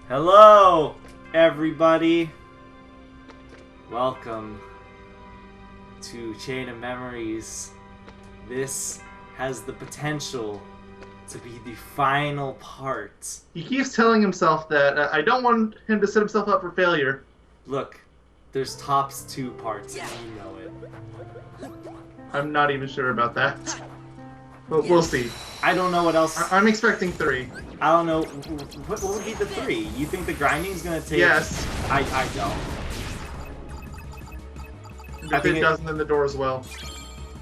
Hello, everybody. Welcome to Chain of Memories. This has the potential to be the final part. He keeps telling himself that I don't want him to set himself up for failure. Look, there's tops 2 parts, and you know it. I'm not even sure about that. But we'll see. I don't know what else. I'm expecting 3. I don't know. What would be the 3? You think the grinding's gonna take? Yes. I don't. If it doesn't, then the door as well.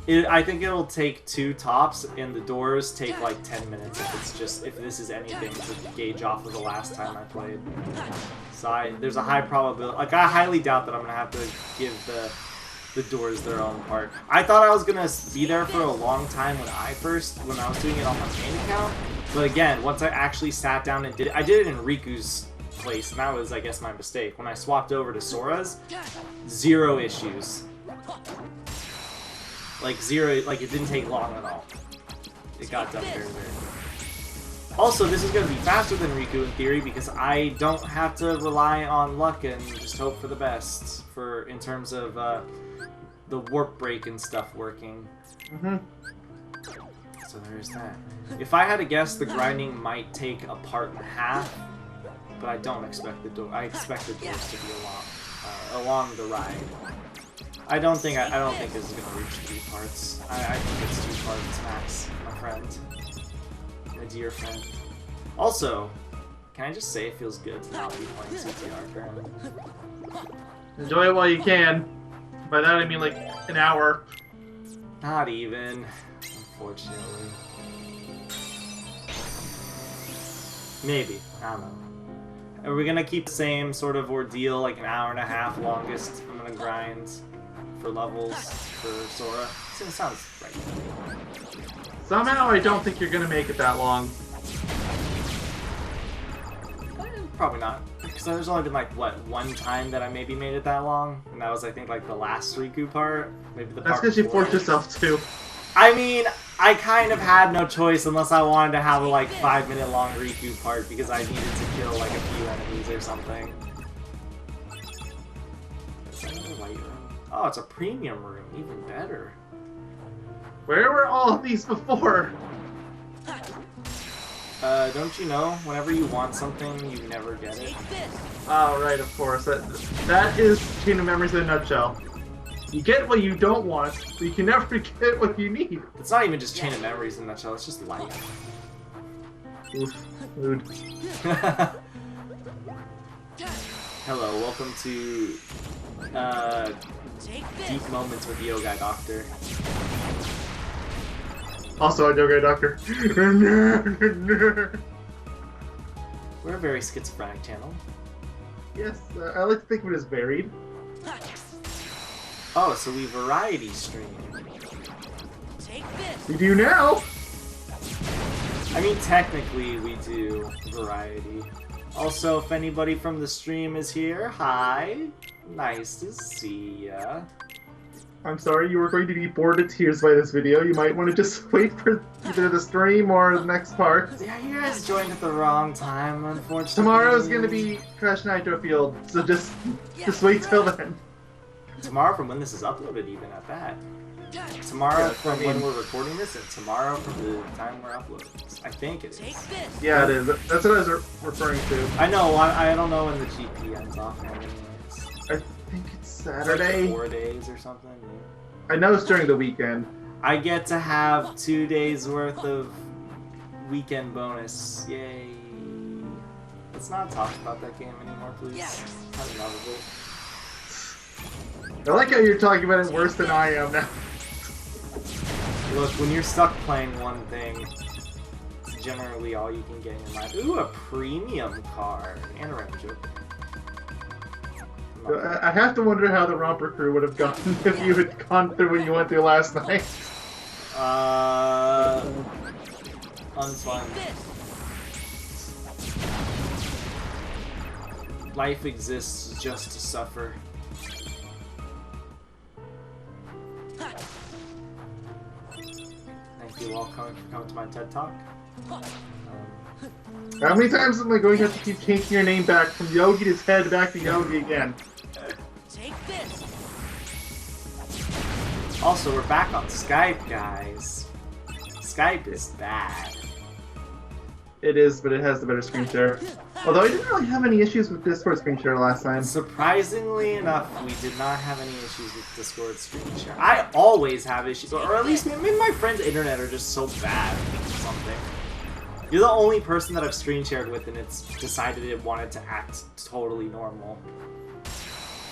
I think it'll take 2 tops, and the doors take like 10 minutes if this is anything to gauge off of the last time I played. So there's a high probability. Like, I highly doubt that I'm gonna have to give the doors their own part. I thought I was gonna be there for a long time when I was doing it on my main account. But again, once I actually sat down and did it, I did it in Riku's place, and that was, I guess, my mistake. When I swapped over to Sora's, 0 issues. Like 0, like it didn't take long at all. It got done very, very quick. Also, this is going to be faster than Riku in theory because I don't have to rely on luck and just hope for the best in terms of the warp break and stuff working. So there's that. If I had to guess, the grinding might take a part and a half, but I don't expect the door. I expect the doors to be along the ride. I don't think this is gonna reach 3 parts. I think it's 2 parts max, my friend, my dear friend. Also, can I just say it feels good to not be playing CTR currently? Enjoy it while you can. By that I mean like an hour. Not even, unfortunately. Maybe, I don't know. Are we gonna keep the same sort of ordeal, like an hour and a half longest? I'm gonna grind for levels for Sora. It sounds right. Somehow I don't think you're gonna make it that long. Probably not. Because there's only been like, what, 1 time that I maybe made it that long? And that was, I think, like the last Riku part? Maybe the part. That's because you forced yourself to. I mean, I kind of had no choice unless I wanted to have a like 5-minute long Riku part because I needed to kill like a few enemies or something. Is that another light room? Oh, it's a premium room. Even better. Where were all of these before? Don't you know, whenever you want something, you never get it? Oh, right, of course. That is Chain of Memories in a nutshell. You get what you don't want, but you can never get what you need. It's not even just Chain of Memories in a nutshell, it's just life. Oof. Rude. Hello, welcome to Deep Moments with Yogaidr. Also a Yogaidr. We're a very schizophrenic channel. Yes, I like to think of it as varied. Oh, so we variety stream. We do now! I mean, technically we do variety. Also, if anybody from the stream is here, hi. Nice to see ya. I'm sorry, you were going to be bored to tears by this video. You might want to just wait for either the stream or the next part. Yeah, you guys joined at the wrong time, unfortunately. Tomorrow's gonna be Crash Nitro Field, so just wait till then. Tomorrow from when this is uploaded, even at that. Tomorrow from when we're recording this, and tomorrow from the time we're uploading this. I think it is. Yeah, it is. That's what I was referring to. I know, I don't know when the GP ends off anyways. I think it's Saturday. Like 4 days or something. Yeah. I know it's during the weekend. I get to have 2 days worth of weekend bonus. Yay. Let's not talk about that game anymore, please. Had enough of it. I like how you're talking about it worse than I am now. Look, when you're stuck playing one thing, it's generally all you can get in your mind. Ooh, a premium card. And a random joke. I have to wonder how the Romper crew would have gone if you had gone through what you went through last night. Unfun. Life exists just to suffer. Thank you all for coming to my TED Talk. How many times am I going to have to keep changing your name back from Yogi to Ted back to Yogi again? Take this. Also, we're back on Skype, guys. Skype is bad. It is, but it has the better screen share. Although I didn't really have any issues with Discord screen share last time. Surprisingly enough, we did not have any issues with Discord screen share. I always have issues, or at least maybe my friend's internet are just so bad or something. You're the only person that I've screen shared with, and it's decided it wanted to act totally normal.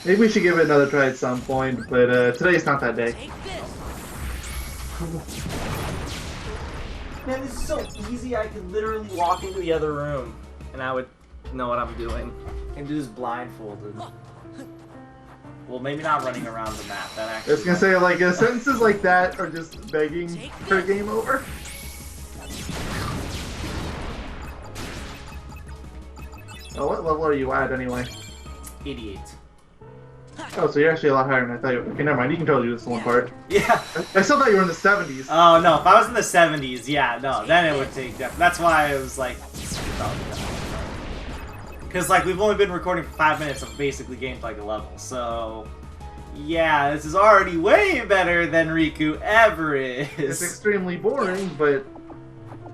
Maybe we should give it another try at some point, but today's not that day. Take this. Man, this is so easy. I could literally walk into the other room, and I would know what I'm doing. And do this blindfolded. Well, maybe not running around the map. That I actually. was gonna say, like, sentences like that are just begging for a game over. Oh, what level are you at anyway? 88. Oh, so you're actually a lot higher than I thought you were. Okay, never mind. You can totally do this one part. Yeah. I still thought you were in the 70s. Oh no, if I was in the 70s, yeah, no, then it would take def. That's why I was like, because like we've only been recording for 5 minutes of basically gameplay like a level, so yeah, this is already way better than Riku ever is. It's extremely boring, but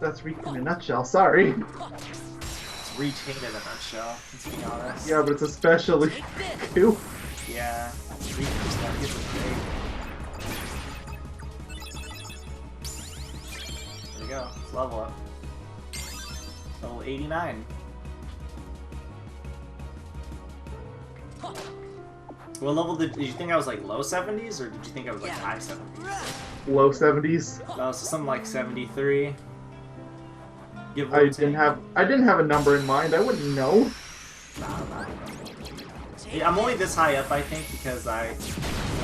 that's Riku in a nutshell. Sorry. It's Rechained in a nutshell, let's be honest. Yeah, but it's especially Riku. Yeah, Riku just gotta get the grade. There we go, let's level up. Level 89. What level did you think I was like low 70s, or did you think I was like high 70s? Low 70s. No, so something like 73. Give or I take. didn't have a number in mind. I wouldn't know. Nah. Yeah, I'm only this high up, I think, because I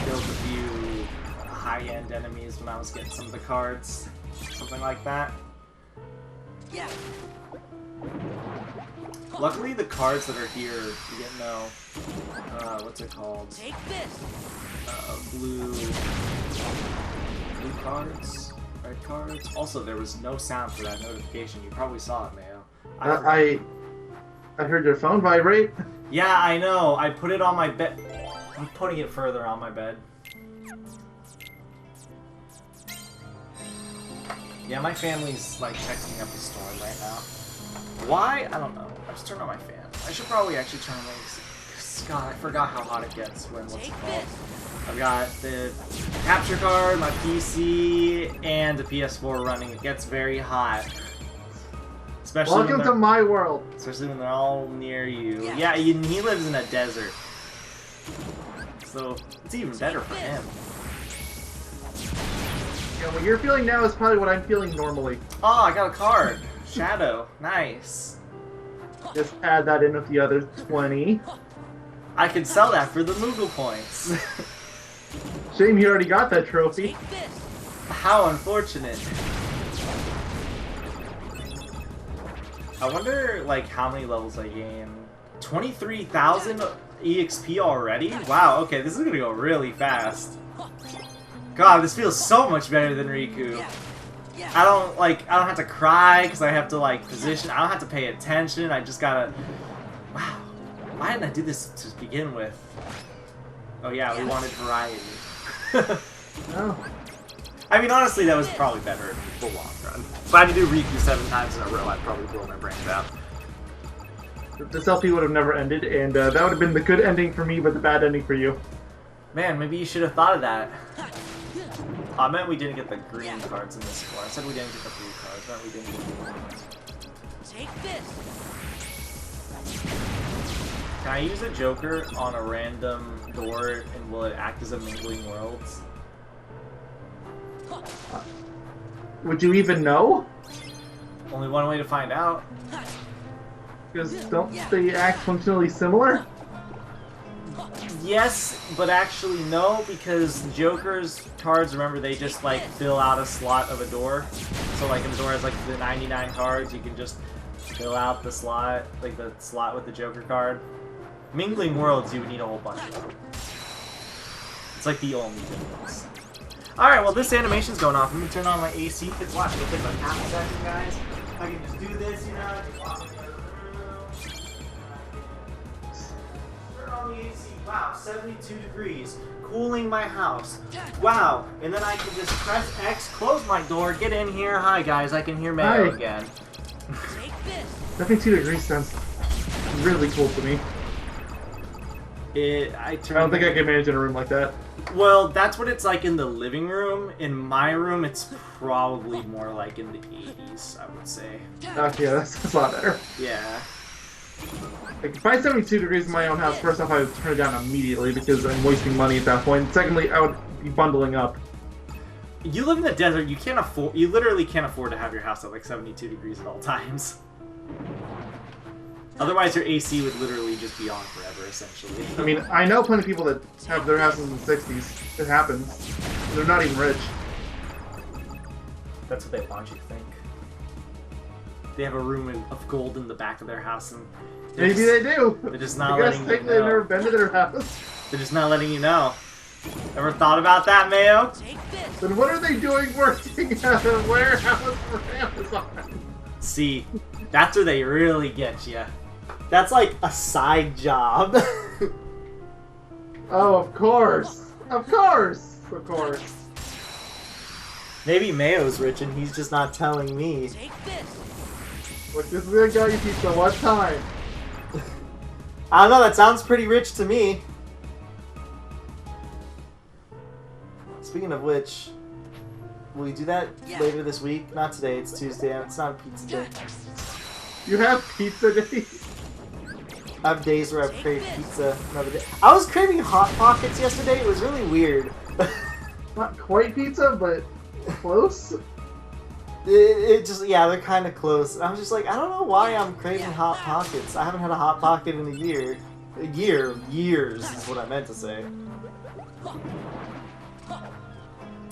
killed a few high-end enemies when I was getting some of the cards. Something like that. Yeah. Luckily, the cards that are here, you get no, what's it called? Take this. Blue cards? Red cards? Also, there was no sound for that notification. You probably saw it, Mayo. I heard your phone vibrate. Yeah, I know. I put it on my bed. I'm putting it further on my bed. Yeah, my family's like texting up a storm right now. Why? I don't know. I just turned on my fan. I should probably actually turn on my AC. God, I forgot how hot it gets when what's it called. I've got the capture card, my PC, and the PS4 running. It gets very hot. Especially Welcome to my world. Especially when they're all near you. Yeah, he lives in a desert. So, it's even better for him. Yeah, what you're feeling now is probably what I'm feeling normally. Oh, I got a card. Shadow. Nice. Just add that in with the other 20. I could sell that for the Moogle points. Shame you already got that trophy. Take this. How unfortunate. I wonder, like, how many levels I gain. 23,000 EXP already? Wow, okay, this is gonna go really fast. God, this feels so much better than Riku. I don't have to cry because I have to, like, position. I don't have to pay attention. I just gotta... Wow. Why didn't I do this to begin with? Oh yeah, we wanted variety. Oh. I mean, honestly, that was probably better in the long run. If I had to do Riku 7 times in a row, I'd probably blow my brains out. This LP would have never ended, and that would have been the good ending for me, but the bad ending for you. Man, maybe you should have thought of that. I meant we didn't get the green cards in this floor. I said we didn't get the blue cards. I meant we didn't get the blue cards. Take this. Can I use a Joker on a random door, and will it act as a mingling worlds? Would you even know? Only one way to find out. Because don't they act functionally similar? Yes, but actually no, because Joker's cards, remember, they just like fill out a slot of a door. So like if a door has like the 99 cards, you can just fill out the slot, like the slot with the Joker card. Mingling Worlds, you would need a whole bunch of them. It's like the only difference. Alright, well this animation's going off. Let me turn on my AC. Watch, it'll take like half a second, guys. I can just do this, you know, just walk into the room. Turn on the AC. Wow, 72 degrees. Cooling my house. Wow. And then I can just press X, close my door, get in here. Hi, guys. I can hear Mayo Hi. again. Take this. 72 degrees sounds really cool to me. I don't think I can manage in a room like that. Well, that's what it's like in the living room. In my room, it's probably more like in the 80s, I would say. Okay, that's a lot better. Yeah. Like, if I had 72 degrees in my own house, first off, I would turn it down immediately because I'm wasting money at that point. Secondly, I would be bundling up. You live in the desert, you literally can't afford to have your house at like 72 degrees at all times. Otherwise, your AC would literally just be on forever, essentially. I mean, I know plenty of people that have their houses in the 60s. It happens. They're not even rich. That's what they want you to think. They have a room of gold in the back of their house, and Maybe they do. They're just not I guess letting you technically I've know. never been to their house. They're just not letting you know. Ever thought about that, Mayo? Take this. Then what are they doing working at a warehouse for Amazon? See, that's where they really get you. That's like a side job. Oh, of course. Of course. Of course. Maybe Mayo's rich and he's just not telling me. Take this. Look, this is gonna go you pizza one time. I don't know, that sounds pretty rich to me. Speaking of which, will you do that later this week? Not today, it's Tuesday, it's not a pizza day. You have pizza days? I have days where I crave pizza another day. I was craving Hot Pockets yesterday, it was really weird. Not quite pizza, but close. It just, yeah, they're kind of close. I was just like, I don't know why I'm craving Hot Pockets. I haven't had a Hot Pocket in a year. Years is what I meant to say.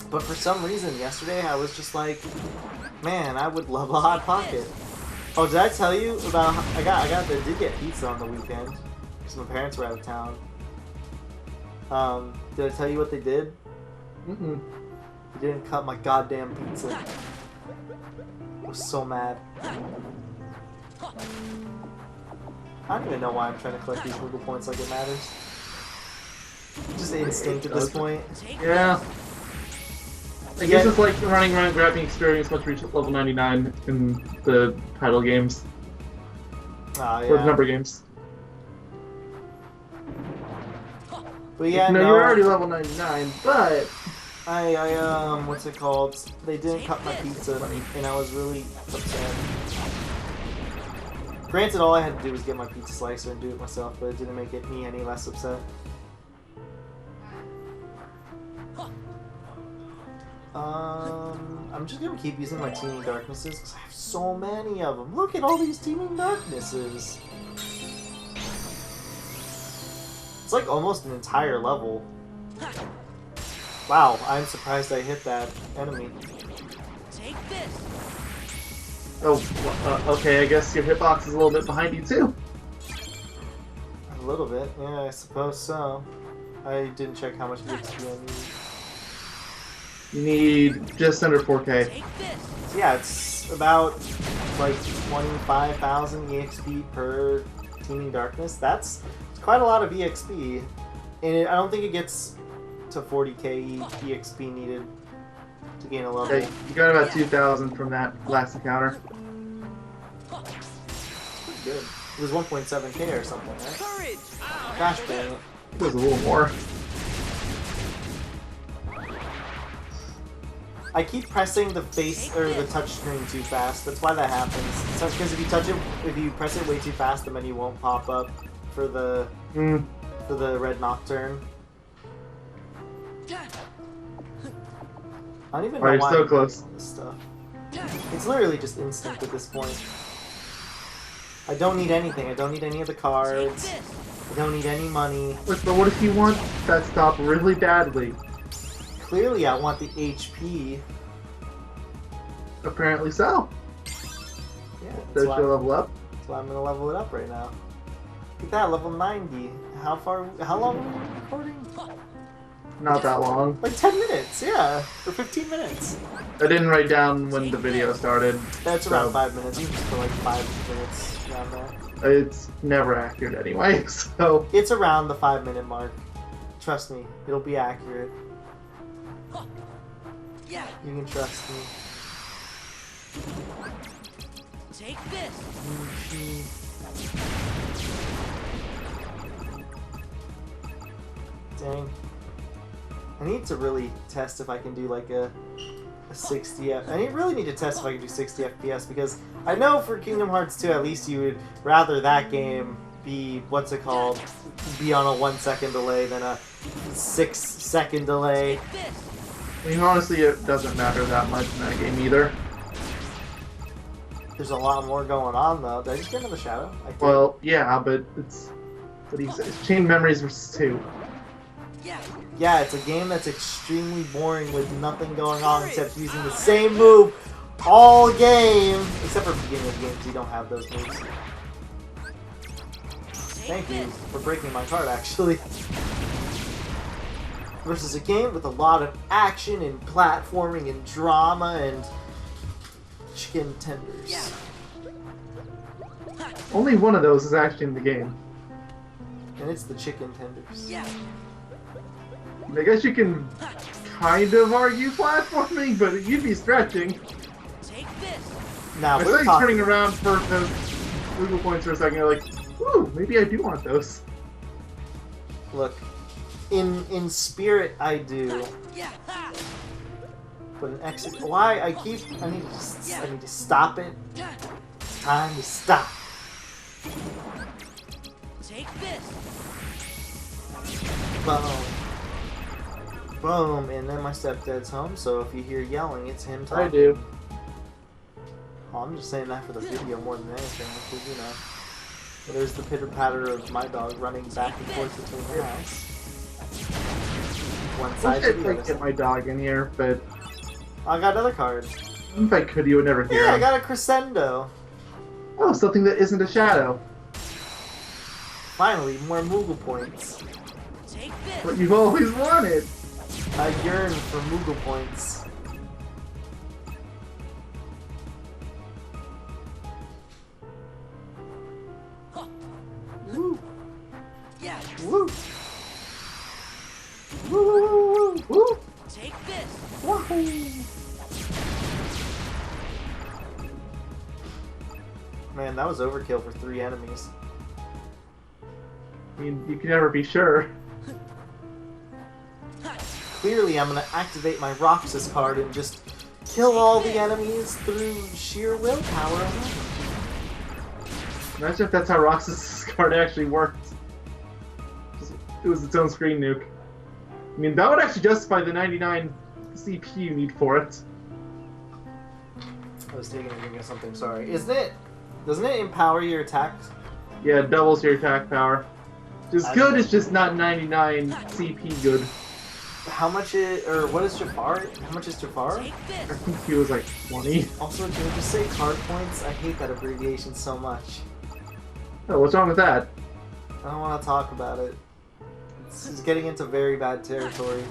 But for some reason, yesterday I was just like, man, I would love a Hot Pocket. Oh, did I tell you about? I did get pizza on the weekend because my parents were out of town. Did I tell you what they did? Mm-mm. They didn't cut my goddamn pizza. I was so mad. I don't even know why I'm trying to collect these Google points like it matters. Just instinct at this point. Yeah. I guess it's like running around grabbing experience once you reach level 99 in the title games. Oh, Or the yeah. number games. But yeah, no, no. you're already level 99, but... What's it called? They didn't cut my pizza, and I was really upset. Granted, all I had to do was get my pizza slicer and do it myself, but it didn't make me any less upset. I'm just gonna keep using my Teeming Darknesses, because I have so many of them. Look at all these Teeming Darknesses! It's like almost an entire level. Wow, I'm surprised I hit that enemy. Take this. Oh, okay, I guess your hitbox is a little bit behind you too. A little bit, yeah, I suppose so. I didn't check how much XP I need. You need just under 4K. Take this. Yeah, it's about like 25,000 EXP per Teeming Darkness. That's quite a lot of EXP. And I don't think it gets to 40k EXP needed to gain a level. Okay, you got about 2,000 from that last encounter. Pretty good. It was 1.7k or something, right? Courage. Gosh dang it. It was a little more. I keep pressing the face or the touch screen too fast. That's why that happens. So because if you press it way too fast, the menu won't pop up for the red Nocturne. I don't even know Alright, why you're so I'm close. doing this stuff. It's literally just instinct at this point. I don't need anything. I don't need any of the cards. I don't need any money. But what if you want that stop really badly? Clearly, I want the HP. Apparently so. Yeah, Does you level up? that's why I'm gonna level it up right now. Look at that, level 90. How long are we recording? Not that long. Like 10 minutes, yeah. Or 15 minutes. I didn't write down when the video started. That's so around 5 minutes. You can just put like 5 minutes around there. It's never accurate anyway, so... It's around the 5-minute mark. Trust me, it'll be accurate. Yeah. You can trust me. Take this. Dang. I need to really test if I can do like a 60 F. I really need to test if I can do 60 FPS because I know for Kingdom Hearts 2 at least you would rather that game be, what's it called, be on a 1 second delay than a 6 second delay. Take this. I mean, honestly, it doesn't matter that much in that game either. There's a lot more going on though. Did I just get another shadow? I did. Well, yeah, but it's... What do you say? It's Chain Memories vs. 2. Yeah. Yeah, it's a game that's extremely boring with nothing going on except using the same move all game. Except for beginning of games, you don't have those moves. Thank you for breaking my card, actually. Versus a game with a lot of action and platforming and drama and chicken tenders. Yeah. Only one of those is actually in the game. And it's the chicken tenders. Yeah. I guess you can kind of argue platforming, but you'd be stretching. Take this. Now I we're started talking. turning around for those Google points for a second. You're like, ooh, maybe I do want those. Look, in spirit I do, Yeah. Ha. but in exit, why I need to stop it. It's time to stop. Take this. Boom. Boom, and then my stepdad's home, so if you hear yelling, it's him talking. I do. Oh, I'm just saying that for the video more than anything, because, you know, there's the pitter-patter of my dog running back and forth between the house. One I side wish to I the other could side. get my dog in here, but I got another card. if I could, you would never hear Yeah, I him. got a crescendo. Oh, something that isn't a shadow. Finally, more Moogle points. Take this. What you've always wanted. I yearn for Moogle points. Woo! Yeah. Woo! Woo! Woo! Woo! Woo! Woo! Take this. Wahoo! Man, that was overkill for 3 enemies. I mean, you can never be sure. Clearly, I'm gonna activate my Roxas card and just kill all the enemies through sheer willpower alone. Imagine if that's how Roxas' card actually worked. It was its own screen nuke. I mean, that would actually justify the 99 CP you need for it. I was taking a drink of something, sorry. Doesn't it empower your attacks? Yeah, it doubles your attack power. Just I good, don't- it's just not 99 CP good. How much what is Jafar? How much is Jafar? Take I this. think he was like 20. Also, can we just say card points? I hate that abbreviation so much. Oh, what's wrong with that? I don't want to talk about it. It's getting into very bad territory.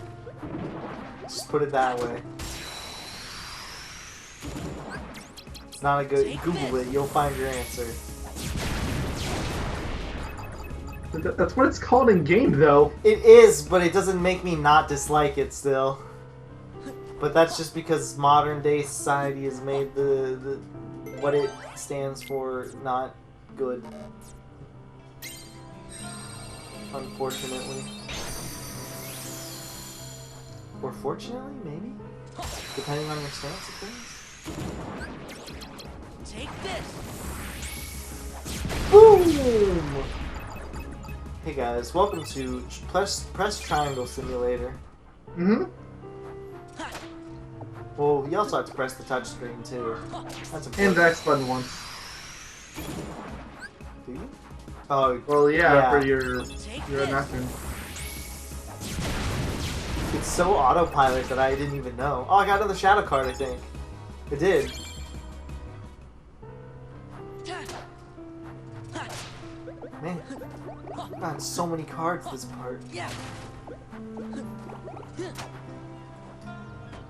Just put it that way. It's not a good... Google it, you'll find your answer. That's what it's called in game, though. It is, but it doesn't make me not dislike it still. But that's just because modern day society has made the what it stands for not good. Unfortunately. Or fortunately, maybe? Depending on your stance of things. Take this. Boom! Hey guys, welcome to Press Triangle Simulator. Mm-hmm. Well, you also have to press the touchscreen too. That's important. And the X button once. Do you? Oh, Well, yeah, Yeah. for your Take your this. Neptune. it's so autopilot that I didn't even know. Oh, I got another shadow card, I think. I did. Man, I've gotten so many cards this part. Yeah.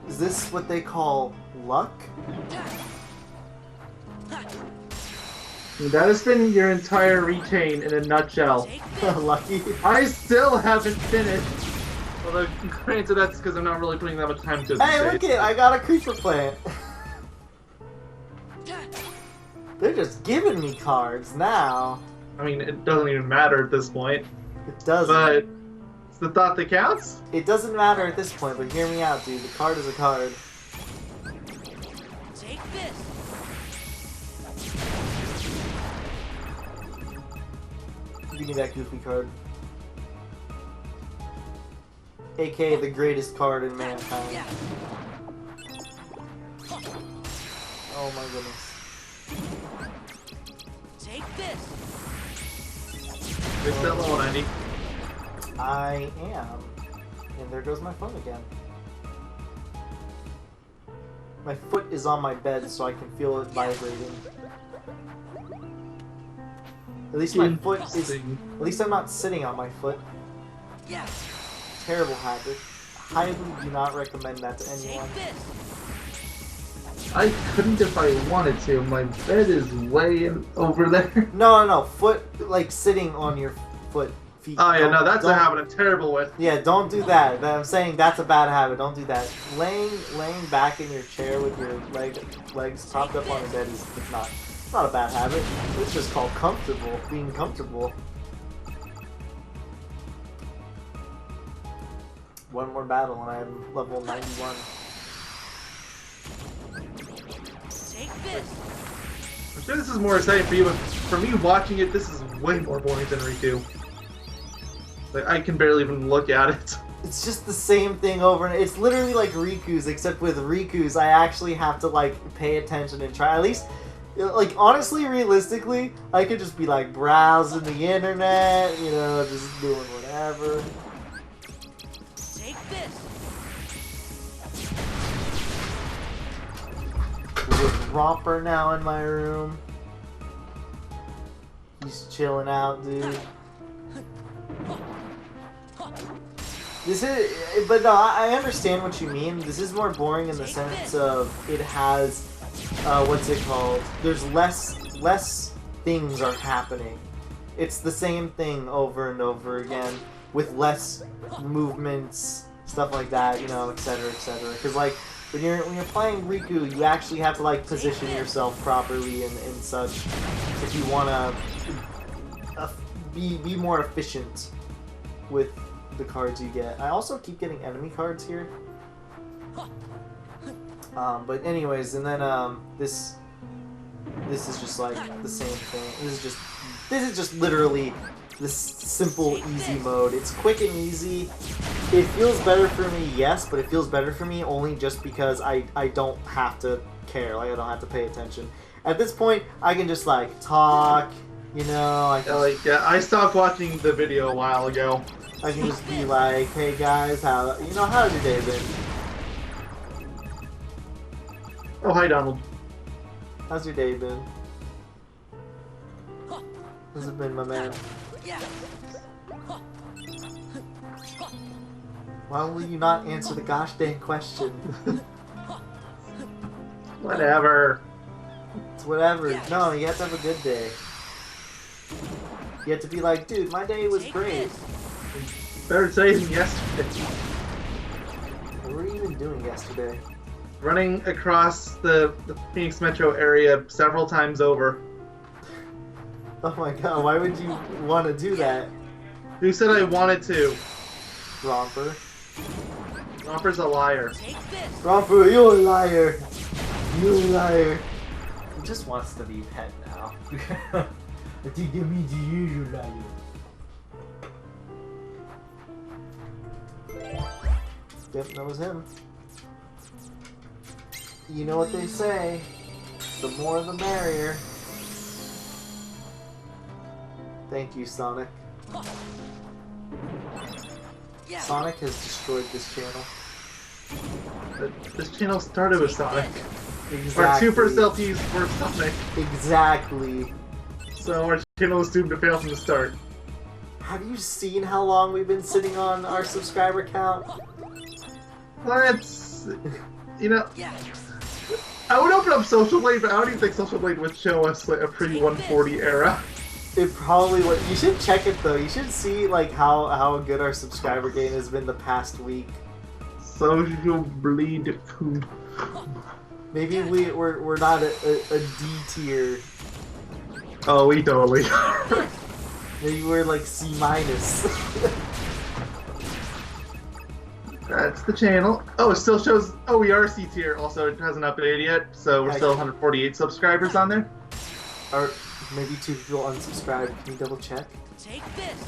Is this what they call luck? That has been your entire retain in a nutshell. Take this. Lucky. I still haven't finished. Although, granted, that's because I'm not really putting that much time to it. Hey, look it! I got a creeper plant. They're just giving me cards now. I mean, it doesn't even matter at this point. It doesn't. But it's the thought that counts. It doesn't matter at this point, but hear me out, dude. The card is a card. Take this. Give me that goofy card. AKA the greatest card in mankind. Yeah. Oh my goodness. Take this. It's that level 90. I am. And there goes my phone again. My foot is on my bed so I can feel it vibrating. At least my foot is... At least I'm not sitting on my foot. Yeah. Terrible habit. Highly do not recommend that to anyone. Take this. I couldn't if I wanted to. My bed is way over there. No. Foot, like sitting on your feet. Oh yeah, no, that's a Don't- habit I'm terrible with. Yeah, don't do that. I'm saying that's a bad habit. Don't do that. Laying back in your chair with your legs propped up on the bed is it's not a bad habit. It's just called comfortable. Being comfortable. One more battle and I'm level 91. Take this. I'm sure this is more exciting for you, but for me watching it, this is way more boring than Riku. Like, I can barely even look at it. It's just the same thing over and it's literally like Riku's, except with Riku's I actually have to like pay attention and try. At least, like honestly, realistically, I could just be like browsing the internet, you know, just doing whatever. Take this. With Romper now in my room. He's chilling out, dude. This is, but no, I understand what you mean. This is more boring in the sense of it has, what's it called? There's less things are happening. It's the same thing over and over again with less movements, stuff like that, you know, etc., etc. Because like when you're playing Riku, you actually have to like position yourself properly and such if you want to be more efficient with the cards you get. I also keep getting enemy cards here. But anyways, and then this is just like the same thing. This is just literally this simple easy mode. It's quick and easy. It feels better for me, yes, but it feels better for me only just because I don't have to care. Like I don't have to pay attention. At this point, I can just like talk. You know, I stopped watching the video a while ago. I can just be like, hey guys, how's your day been? Oh, hi, Donald. How's your day been? How's it been, my man? Yeah. Why will you not answer the gosh dang question? Whatever. It's whatever. No, you have to have a good day. You have to be like, dude, my day was Take great. this. Better today than yesterday. What were you even doing yesterday? Running across the Phoenix metro area several times over. Oh my god, why would you want to do that? Who said I wanted to? Romper. Romper's a liar. Take this. Romper, you're a liar. You're a liar. He just wants to be pet now. I think it means you liar. Yep, that was him. You know what they say, the more the merrier. Thank you, Sonic. Yeah. Sonic has destroyed this channel. This channel started with Sonic. Exactly. Our two first LPs were Sonic. Exactly. So our channel was doomed to fail from the start. Have you seen how long we've been sitting on our subscriber count? Let's... You know, Yeah. I would open up Social Blade, but I don't even think Social Blade would show us like a pre-140 era. It probably would. You should check it though. You should see like how good our subscriber gain has been the past week. Social Blade poo. Maybe we're not a D tier. Oh, we totally. Maybe we're like C minus. That's the channel. Oh, it still shows. Oh, we are C tier. Also, it hasn't updated yet, so we're still 148 subscribers on there. Or maybe 2 people unsubscribed. Can you double check? Take this.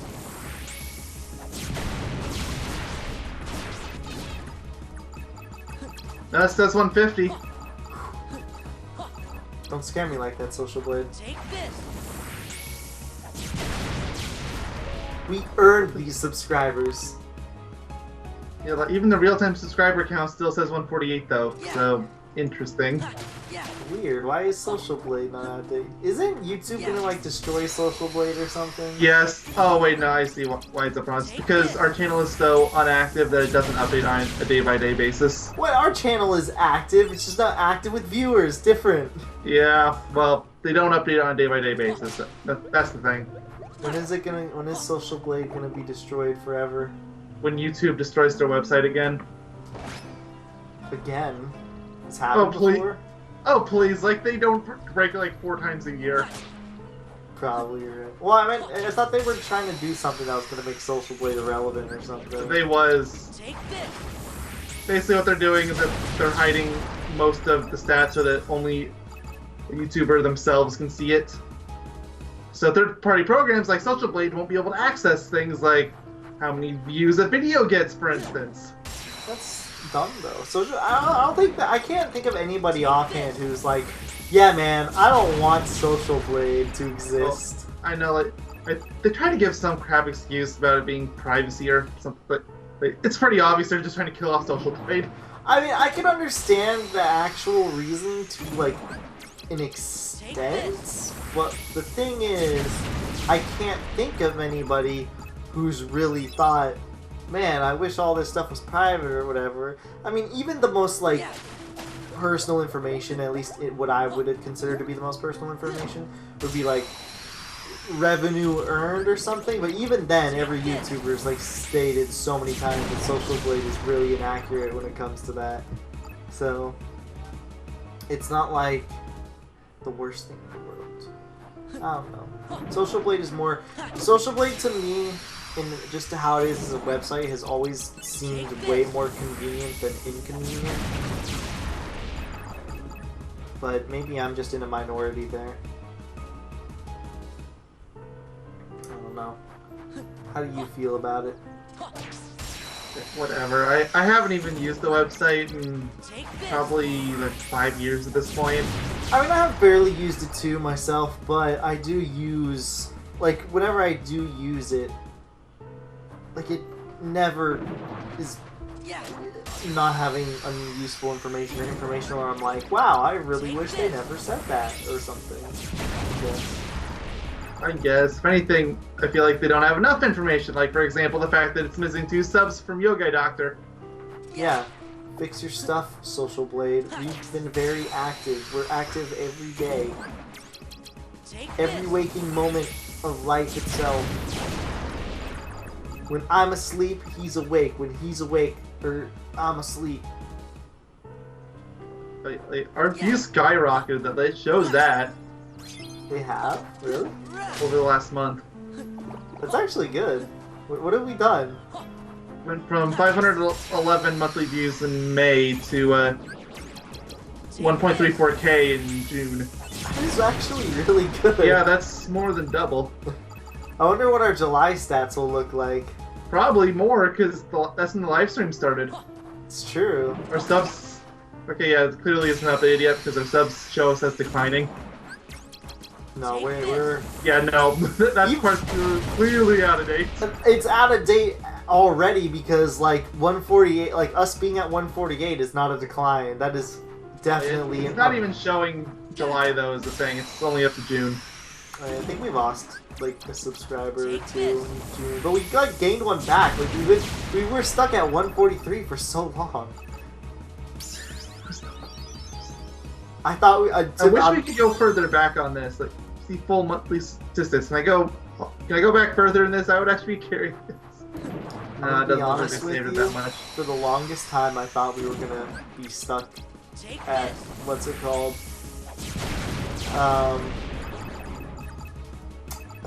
No, it says 150. Don't scare me like that, Social Blade. Take this. We earned these subscribers. Yeah, like, even the real-time subscriber count still says 148 though. So interesting. Yeah. Weird. Why is Social Blade not out there? Isn't YouTube gonna like destroy Social Blade or something? Yes. Oh wait, no, I see why it's up on us. Because our channel is so inactive that it doesn't update on a day-by-day basis. What? Our channel is active. It's just not active with viewers. Different. Yeah. Well, they don't update on a day-by-day basis. That's the thing. When is it gonna? When is Social Blade gonna be destroyed forever? When YouTube destroys their website again. Again? It's happened please. before? Oh please! Like they don't break it like 4 times a year. Probably right. Well, I mean, I thought they were trying to do something that was gonna make Social Blade irrelevant or something. They was. Take this. Basically, what they're doing is that they're hiding most of the stats so that only the YouTuber themselves can see it. So third-party programs like Social Blade won't be able to access things like how many views a video gets, for instance. That's dumb though. Social. I don't think that. I can't think of anybody offhand who's like, yeah, man, I don't want Social Blade to exist. Well, I know, they try to give some crap excuse about it being privacy or something, but it's pretty obvious they're just trying to kill off Social Blade. I mean, I can understand the actual reason to like an extent, but the thing is, I can't think of anybody who's really thought, man, I wish all this stuff was private or whatever. I mean, even the most like personal information, at least what I would consider to be the most personal information, would be like revenue earned or something. But even then, every YouTuber's like stated so many times that Social Blade is really inaccurate when it comes to that. So it's not like the worst thing in the world. I don't know. Social Blade is more. Social Blade to me, in just how it is as a website, has always seemed way more convenient than inconvenient. But maybe I'm just in a minority there. I don't know. How do you feel about it? Whatever. I haven't even used the website in probably like 5 years at this point. I mean, I have barely used it too myself, but I do use, like, whenever I do use it, like, it never is not having unuseful information or information where I'm like, wow, I really wish they never said that, or something. I guess. If anything, I feel like they don't have enough information. Like, for example, the fact that it's missing 2 subs from Yogaidr. Yeah. Fix your stuff, Social Blade. We've been very active. We're active every day. Every waking moment of life itself. When I'm asleep, he's awake. When he's awake, I'm asleep. Like, our views skyrocketed. That it shows that They have? Really? over the last month. That's actually good. What have we done? Went from 511 monthly views in May to 1.34k in June. That is actually really good. Yeah, that's more than double. I wonder what our July stats will look like. Probably more, because that's when the live stream started. It's true. Our subs... Okay, yeah, it clearly isn't updated yet, because our subs show us as declining. No, we're... Yeah, no, that's part clearly out of date. It's out of date already because, like, 148, like, us being at 148 is not a decline. That is definitely... It's not even showing July, though, is the thing. It's only up to June. I think we lost like a subscriber or two in June, but we like gained one back. Like we were stuck at 143 for so long. I thought I wish we could go further back on this, like see full monthly statistics. Can I go back further in this? I would actually be curious. To It be doesn't look like honest they with saved it you, that much. for the longest time, I thought we were gonna be stuck at what's it called? I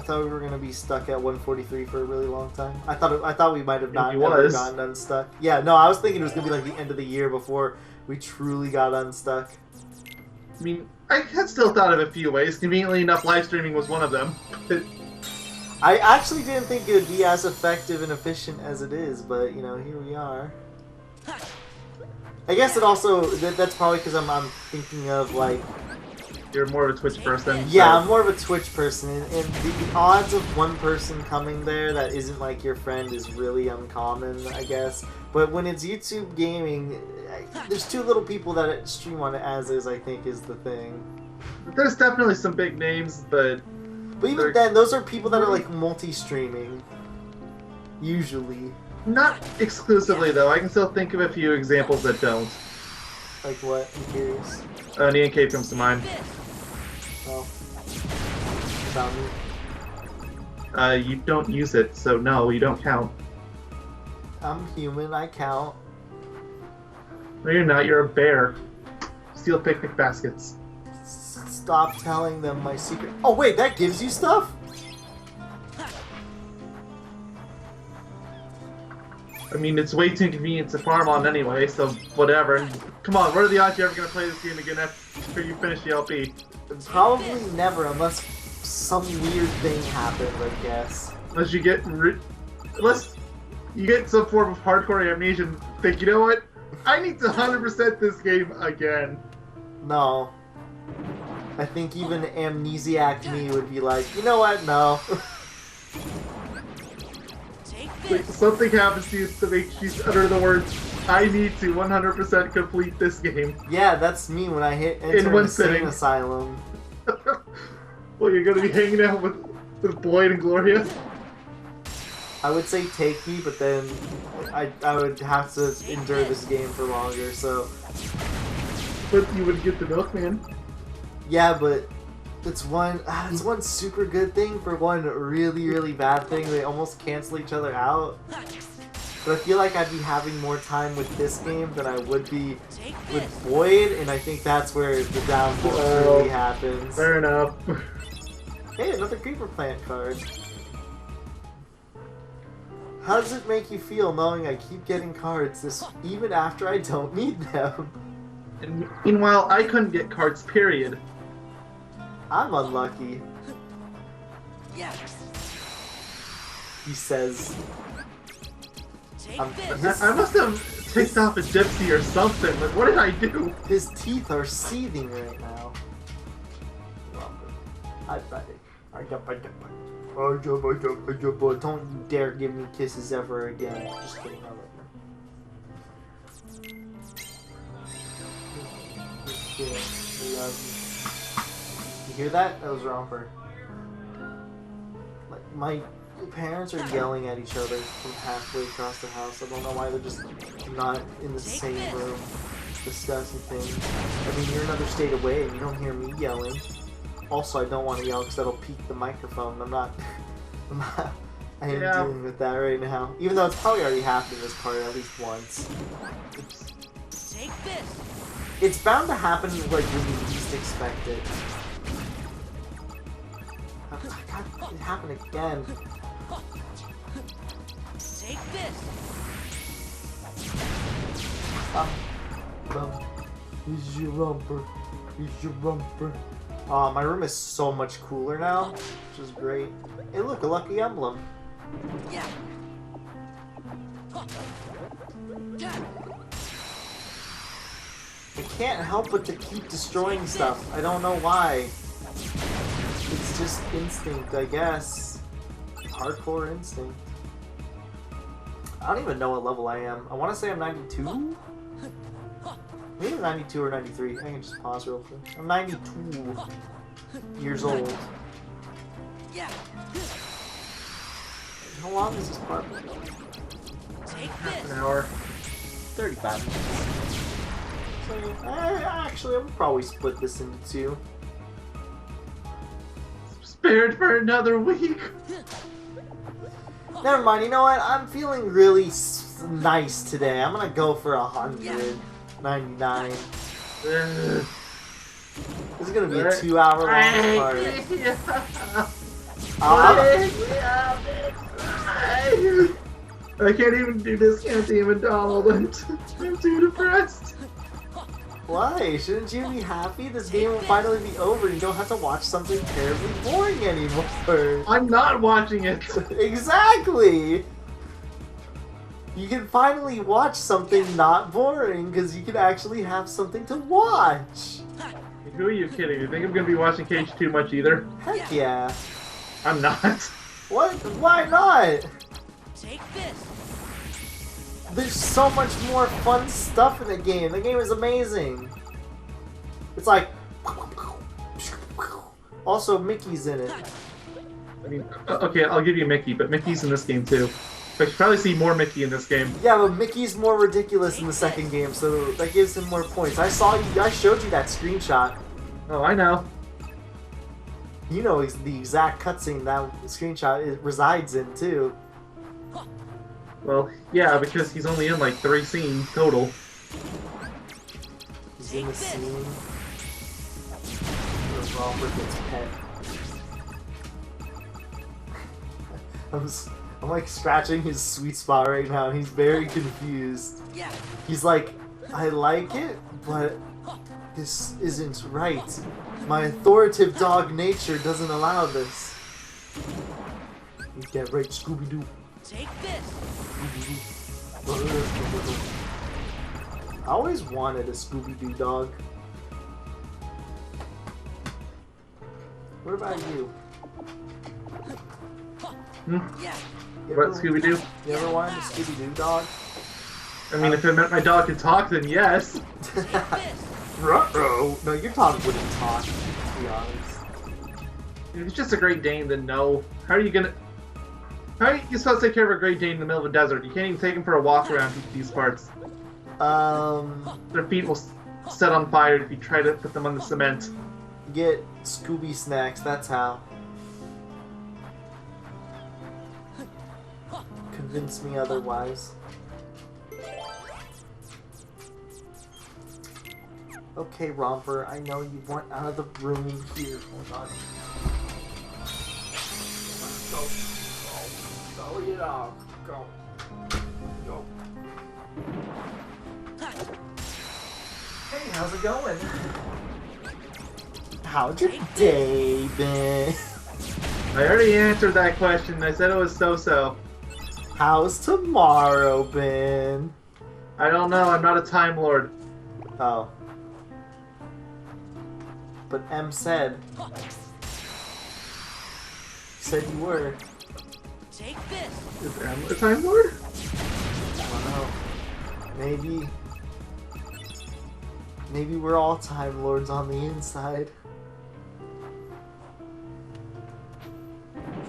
thought we were gonna be stuck at 143 for a really long time. I thought we might have not ever gotten unstuck. Yeah, no, I was thinking it was gonna be like the end of the year before we truly got unstuck. I mean, I had still thought of a few ways. Conveniently enough, live streaming was one of them. I actually didn't think it would be as effective and efficient as it is, but you know, here we are. I guess it also that's probably because I'm thinking of like. You're more of a Twitch person. Yeah, so. I'm more of a Twitch person, and the odds of one person coming there that isn't like your friend is really uncommon, I guess. But when it's YouTube gaming, there's too little people that stream on it as is, I think, is the thing. There's definitely some big names, but even then, those are people that are like multi-streaming, usually. Not exclusively, though. I can still think of a few examples that don't. Like what? I'm curious. Neon Cave comes to mind. Well, about me. You don't use it, so no, you don't count. I'm human, I count. No, you're not. You're a bear. Steal picnic baskets. Stop telling them my secret. Oh wait, that gives you stuff? I mean, it's way too inconvenient to farm on anyway, so whatever. And come on, what are the odds you're ever going to play this game again after you finish the LP? Probably never, unless some weird thing happened, I guess. Unless you get some form of hardcore amnesia and think, you know what? I need to 100% this game again. No. I think even amnesiac me would be like, you know what? No. Like, something happens to you to make you utter the words, I need to 100% complete this game. Yeah, that's me when I hit enter In one insane sitting. asylum. Well, you're gonna be hanging out with Boyd and Gloria? I would say take me, but then I would have to endure this game for longer, so... But you would get the milkman. Yeah, but it's one super good thing for one really, really bad thing. They almost cancel each other out. But I feel like I'd be having more time with this game than I would be with Boyd, and I think that's where the downfall really happens. Fair enough. Hey, another Creeper Plant card. How does it make you feel knowing I keep getting cards even after I don't need them? And meanwhile, I couldn't get cards, period. I'm unlucky. Yes. He says. I must have ticked off a gypsy or something. Like, what did I do? His teeth are seething right now. Don't you dare give me kisses ever again. Just kidding, I love you. I love you. You hear that? That was Romper. Like, my parents are yelling at each other from halfway across the house. I don't know why they're just not in the same room discussing things. I mean, you're another state away and you don't hear me yelling. Also, I don't want to yell because that'll peak the microphone. I am dealing with that right now. Even though it's probably already happened in this part at least once. Take this. It's bound to happen like when you least expect it. God, it happened again. Take this. Here's your romper. Here's your romper. My room is so much cooler now, which is great. Hey, look, a lucky emblem. Yeah. I can't help but to keep destroying stuff. I don't know why. It's just instinct, I guess. Hardcore instinct. I don't even know what level I am. I want to say I'm 92? Maybe I'm 92 or 93. I can just pause real quick. I'm 92 years old. Yeah. How long is this part? Take Half this. an hour. 35 minutes. So, actually, I would probably split this into two. Spared for another week. Never mind, you know what? I'm feeling really nice today. I'm gonna go for 199. Ugh. This is gonna be a 2-hour long part. I can't even do discounting McDonald's. I'm too depressed. Why? Shouldn't you be happy? This game will finally be over and you don't have to watch something terribly boring anymore. I'm not watching it. Exactly! You can finally watch something not boring because you can actually have something to watch. Who are you kidding? You think I'm gonna be watching Cage too much either? Heck yeah. I'm not. What? Why not? Take this. There's so much more fun stuff in the game. The game is amazing. It's like... Also, Mickey's in it. I mean, okay, I'll give you Mickey, but Mickey's in this game too. I should probably see more Mickey in this game. Yeah, but Mickey's more ridiculous in the second game, so that gives him more points. I showed you that screenshot. Oh, I know. You know the exact cutscene that screenshot resides in, too. Well, yeah, because he's only in like 3 scenes total. He's in the scene where Robert gets pet. I'm like scratching his sweet spot right now, and he's very confused. Yeah. He's like, I like it, but this isn't right. My authoritative dog nature doesn't allow this. You get right, Scooby-Doo. Take this. I always wanted a Scooby-Doo dog. What about you? Yeah. You What, ever- Scooby-Doo? You ever wanted a Scooby-Doo dog? I mean, if it meant my dog could talk, then yes. Take this. Ruh-roh. No, your dog wouldn't talk, to be honest. If it's just a Great Dane, then no. How are you supposed to take care of a Great Dane in the middle of a desert? You can't even take him for a walk around these parts. Their feet will set on fire if you try to put them on the cement. Get Scooby snacks, that's how. Convince me otherwise. Okay, Romper, I know you want out of the room here. Hold on. Go. Go, get off. Go. Go. Hey, how's it going? How'd your day been? I already answered that question. I said it was so-so. How's tomorrow been? I don't know. I'm not a Time Lord. Oh. But M said. Said you were. Take this. Is M a Time Lord? I don't know. Maybe we're all Time Lords on the inside.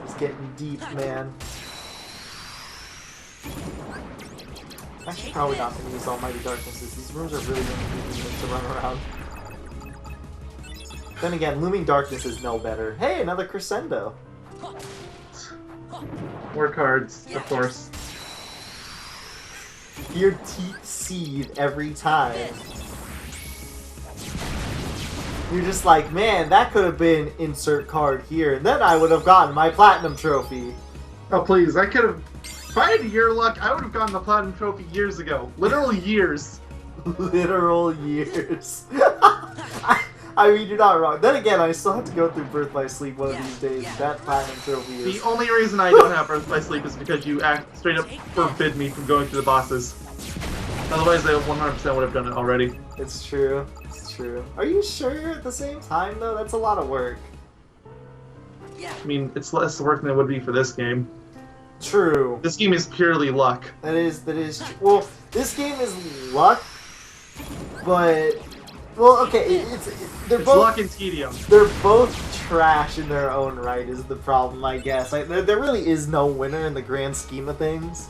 It's getting deep, man. I should probably not gonna use Almighty Darknesses. These rooms are really inconvenient to run around. Then again, Looming Darkness is no better. Hey, another Crescendo. More cards, of course. Your teeth seethe every time. You're just like, man, that could have been insert card here, and then I would have gotten my Platinum Trophy. Oh, please. I could have... If I had your luck, I would have gotten the Platinum Trophy years ago. Literal years. Literal years. I mean, you're not wrong. Then again, I still have to go through Birth by Sleep one of these days. That Platinum Trophy is... The only reason I don't have Birth by Sleep is because you straight up forbid me from going through the bosses. Otherwise, I 100% would have done it already. It's true. It's true. Are you sure at the same time, though? That's a lot of work. Yeah. I mean, it's less work than it would be for this game. True. This game is purely luck. That is true. Well, this game is luck, but Well, okay, they're It's both luck and tedium. they're both trash in their own right. Is the problem, I guess. Like, there really is no winner in the grand scheme of things.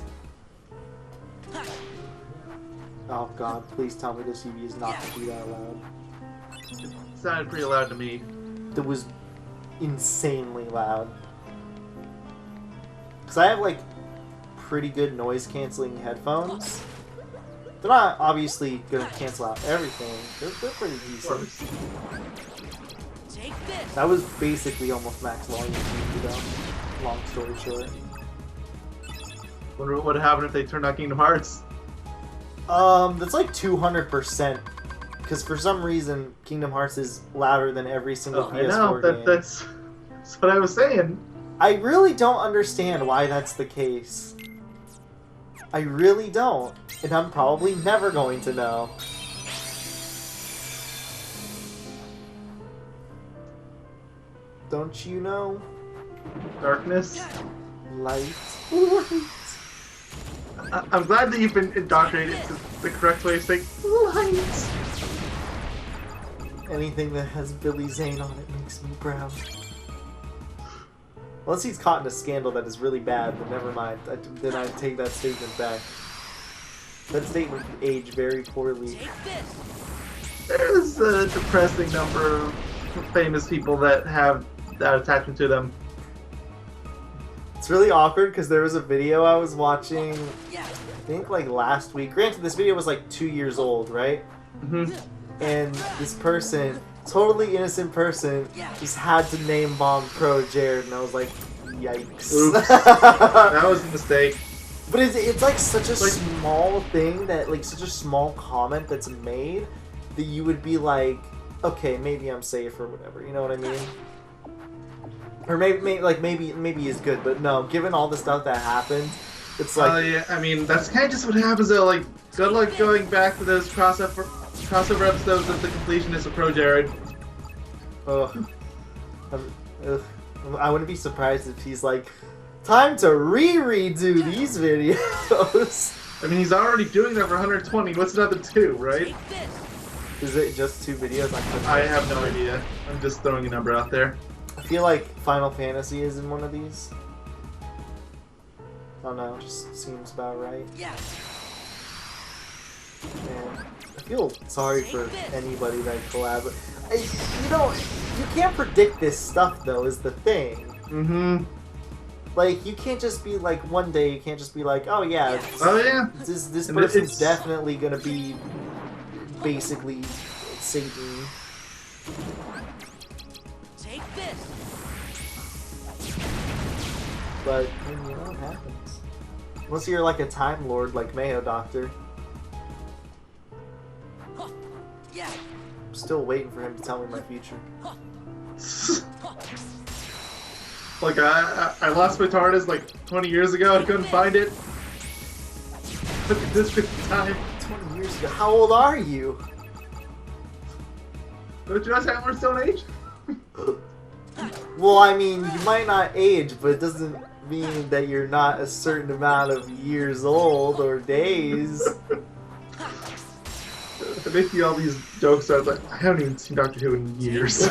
Oh God! Please tell me this UV is not going to be that loud. It sounded pretty loud to me. It was insanely loud. Because I have like pretty good noise canceling headphones. They're not obviously going to cancel out everything. They're pretty decent. Take this. That was basically almost max volume though. Long story short. Wonder what would happen if they turned on Kingdom Hearts. That's like 200%. Because for some reason, Kingdom Hearts is louder than every single I PS4 know, game. that's what I was saying. I really don't understand why that's the case. I really don't. And I'm probably never going to know. Don't you know? Darkness. Light. I'm glad that you've been indoctrinated to the correct way of saying light. Anything that has Billy Zane on it makes me proud. Unless he's caught in a scandal that is really bad, but never mind. Then I take that statement back. That statement aged very poorly. Take this. There's a depressing number of famous people that have that attachment to them. It's really awkward because there was a video I was watching, Yeah. I think like last week. Granted, this video was like 2 years old, right? Mm-hmm. And this person, totally innocent person, just had to name bomb Pro Jared, and I was like, yikes. Oops. That was a mistake. But it's like such a small thing that, like, such a small comment that's made that you would be like, okay, maybe I'm safe or whatever. You know what I mean? Or maybe he's good, but no. Given all the stuff that happened, it's like, Yeah, I mean, that's kind of just what happens though. Like, good luck going back to those crossover episodes of the completionist of Pro Jared. ugh. I wouldn't be surprised if he's like, time to redo these videos. I mean, he's already doing that for 120. What's another 2, right? Take this. Is it just 2 videos? I have no idea. I'm just throwing a number out there. I feel like Final Fantasy is in one of these. I don't know, just seems about right. Yeah. Man, I feel sorry for anybody that collab. You know, you can't predict this stuff though, is the thing. Mm-hmm. Like, you can't just be like, one day you can't just be like, oh yeah, Oh yeah. this And person's it's- definitely gonna be basically Satan. Take this. But, I mean, you know what happens. Unless you're like a Time Lord like Mayo Doctor. Yeah. I'm still waiting for him to tell me my future. Like, I lost my TARDIS like 20 years ago. I couldn't find it. Look at this good time. 20 years ago. How old are you? Don't you guys have more Stone Age? Well, I mean, you might not age, but it doesn't mean that you're not a certain amount of years old or days. I make all these jokes. I was like, I haven't even seen Doctor Who in years.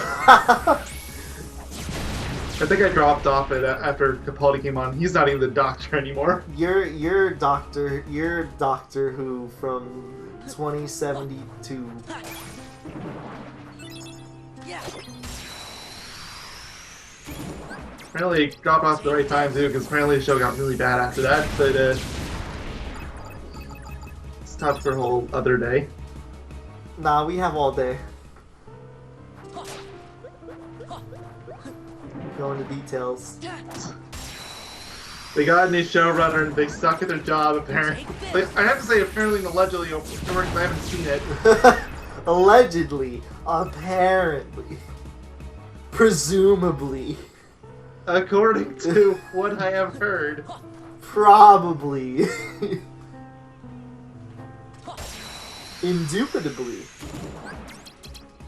I think I dropped off it after Capaldi came on. He's not even the Doctor anymore. You're Doctor Who from 2072. Yeah. Apparently, it dropped off at the right time too, because apparently the show got really bad after that. But it's tough for a whole other day. Nah, we have all day. Go into details. They got a new showrunner and they suck at their job. Apparently, I have to say, apparently, and allegedly, I haven't seen it. Allegedly, apparently, presumably, According to what I have heard. probably, indubitably.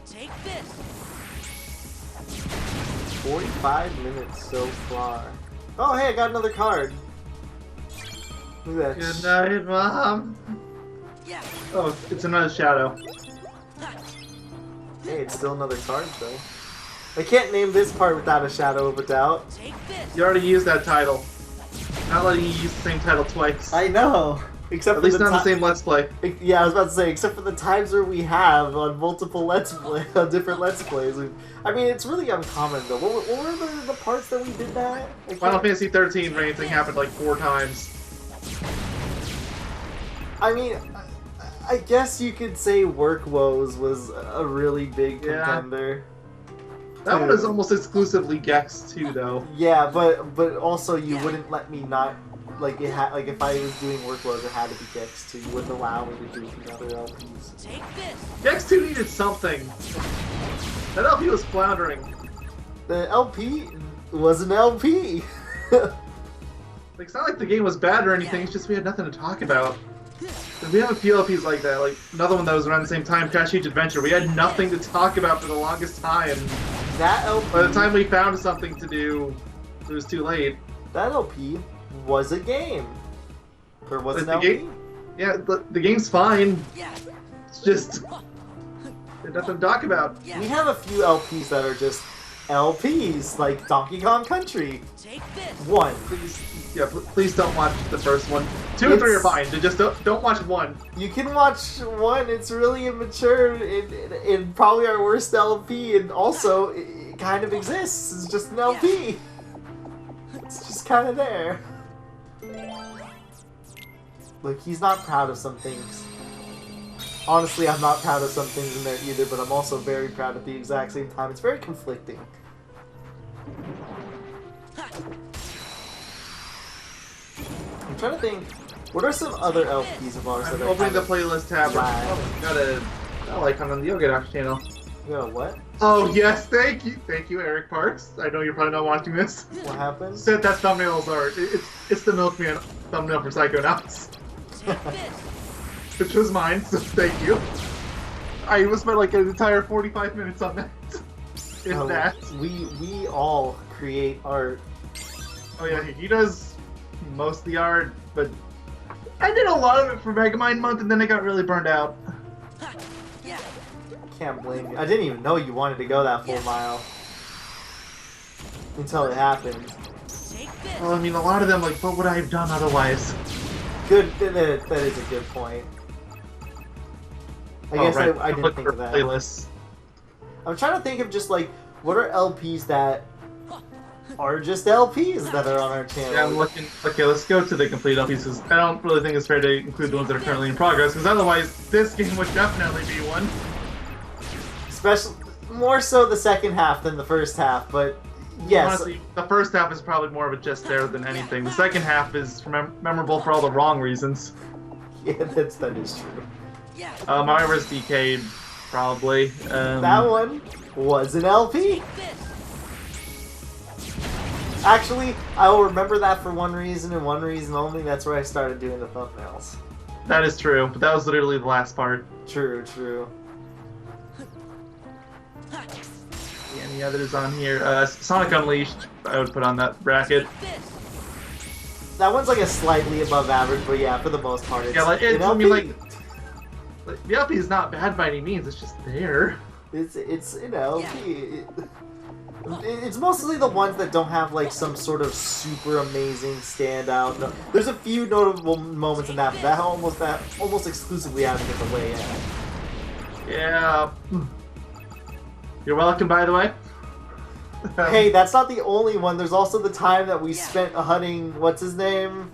Take this. 45 minutes so far. Oh, hey, I got another card. Look at that. Good night, Mom. Yeah. Oh, it's another shadow. Hey, it's still another card, though. I can't name this part without a shadow of a doubt. Take this. You already used that title. Not letting you use the same title twice. I know. Except At for least the not the same Let's Play. Yeah, I was about to say, except for the times where we have on multiple Let's Play, on different Let's Plays. I mean, it's really uncommon, though. What were the parts that we did that? Final Fantasy 13 Rain thing happened like 4 times. I mean, I guess you could say Work Woes was a really big contender. That one is almost exclusively Gex too, though. Yeah, but also you wouldn't let me not like it. Like if I was doing Work Woes, it had to be Gex 2. You wouldn't allow me to do the other LPs. Take this. Gex 2 needed something. That LP was floundering. The LP was an LP. Like, it's not like the game was bad or anything. It's just we had nothing to talk about. And we have a few LPs like that. Like another one that was around the same time, Crash Age Adventure. We had nothing to talk about for the longest time. That LP. By the time we found something to do, it was too late. That LP was a game. Or was it an the LP? game? Yeah, the game's fine. Yeah. It's just there's nothing to talk about. Yeah. We have a few LPs that are just LPs, like Donkey Kong Country. Take this. 1. Please don't watch the first one. 2 and 3 are fine. Just don't watch 1. You can watch 1. It's really immature and probably our worst LP, and also it kind of exists. It's just an LP. It's just kind of there. Look, he's not proud of some things. Honestly, I'm not proud of some things in there either, but I'm also very proud at the exact same time. It's very conflicting. I'm trying to think, what are some other LPs of ours that I'm are opening kind the of... playlist tab. Wow. Oh, got a bell icon on the Yogaidr channel. Yo, what? Oh yes, thank you, Eric Parks. I know you're probably not watching this. What happened? Said that thumbnails are it's the Milkman thumbnail for Psychonauts, Take this. which was mine. So thank you. I was spent like an entire 45 minutes on that. That. We all create art. Oh yeah, he does most of the art, but I did a lot of it for Megamind Month, and then I got really burned out. Ha. Yeah. Can't blame you. I didn't even know you wanted to go that full mile. Until it happened. Take this. Well, I mean, a lot of them, like, what would I have done otherwise? Good, that is a good point. I guess right. I didn't Look think for of that. playlists. I'm trying to think of just like, what are LPs that are just LPs that are on our channel? Yeah, I'm looking. Okay, let's go to the complete LPs, because I don't really think it's fair to include the ones that are currently in progress, because otherwise this game would definitely be one. Especially, more so the second half than the first half, but yes. Honestly, the first half is probably more of a just there than anything. The second half is memorable for all the wrong reasons. Yeah, that is true. Yeah. Mario vs. DK, probably. That one was an LP. Take this. Actually, I will remember that for one reason and one reason only. That's where I started doing the thumbnails. That is true, but that was literally the last part. True, true. Any others on here? Sonic Unleashed, I would put on that bracket. Take this. That one's like a slightly above average, but yeah, for the most part, it's Yeah, like, an I LP. mean, like, the LP is not bad by any means, it's just there. It's an LP. It's mostly the ones that don't have like some sort of super amazing standout. No, there's a few notable moments in that, but that almost exclusively happen at the way in. Yeah. You're welcome, by the way. Hey, that's not the only one. There's also the time that we spent hunting, what's his name?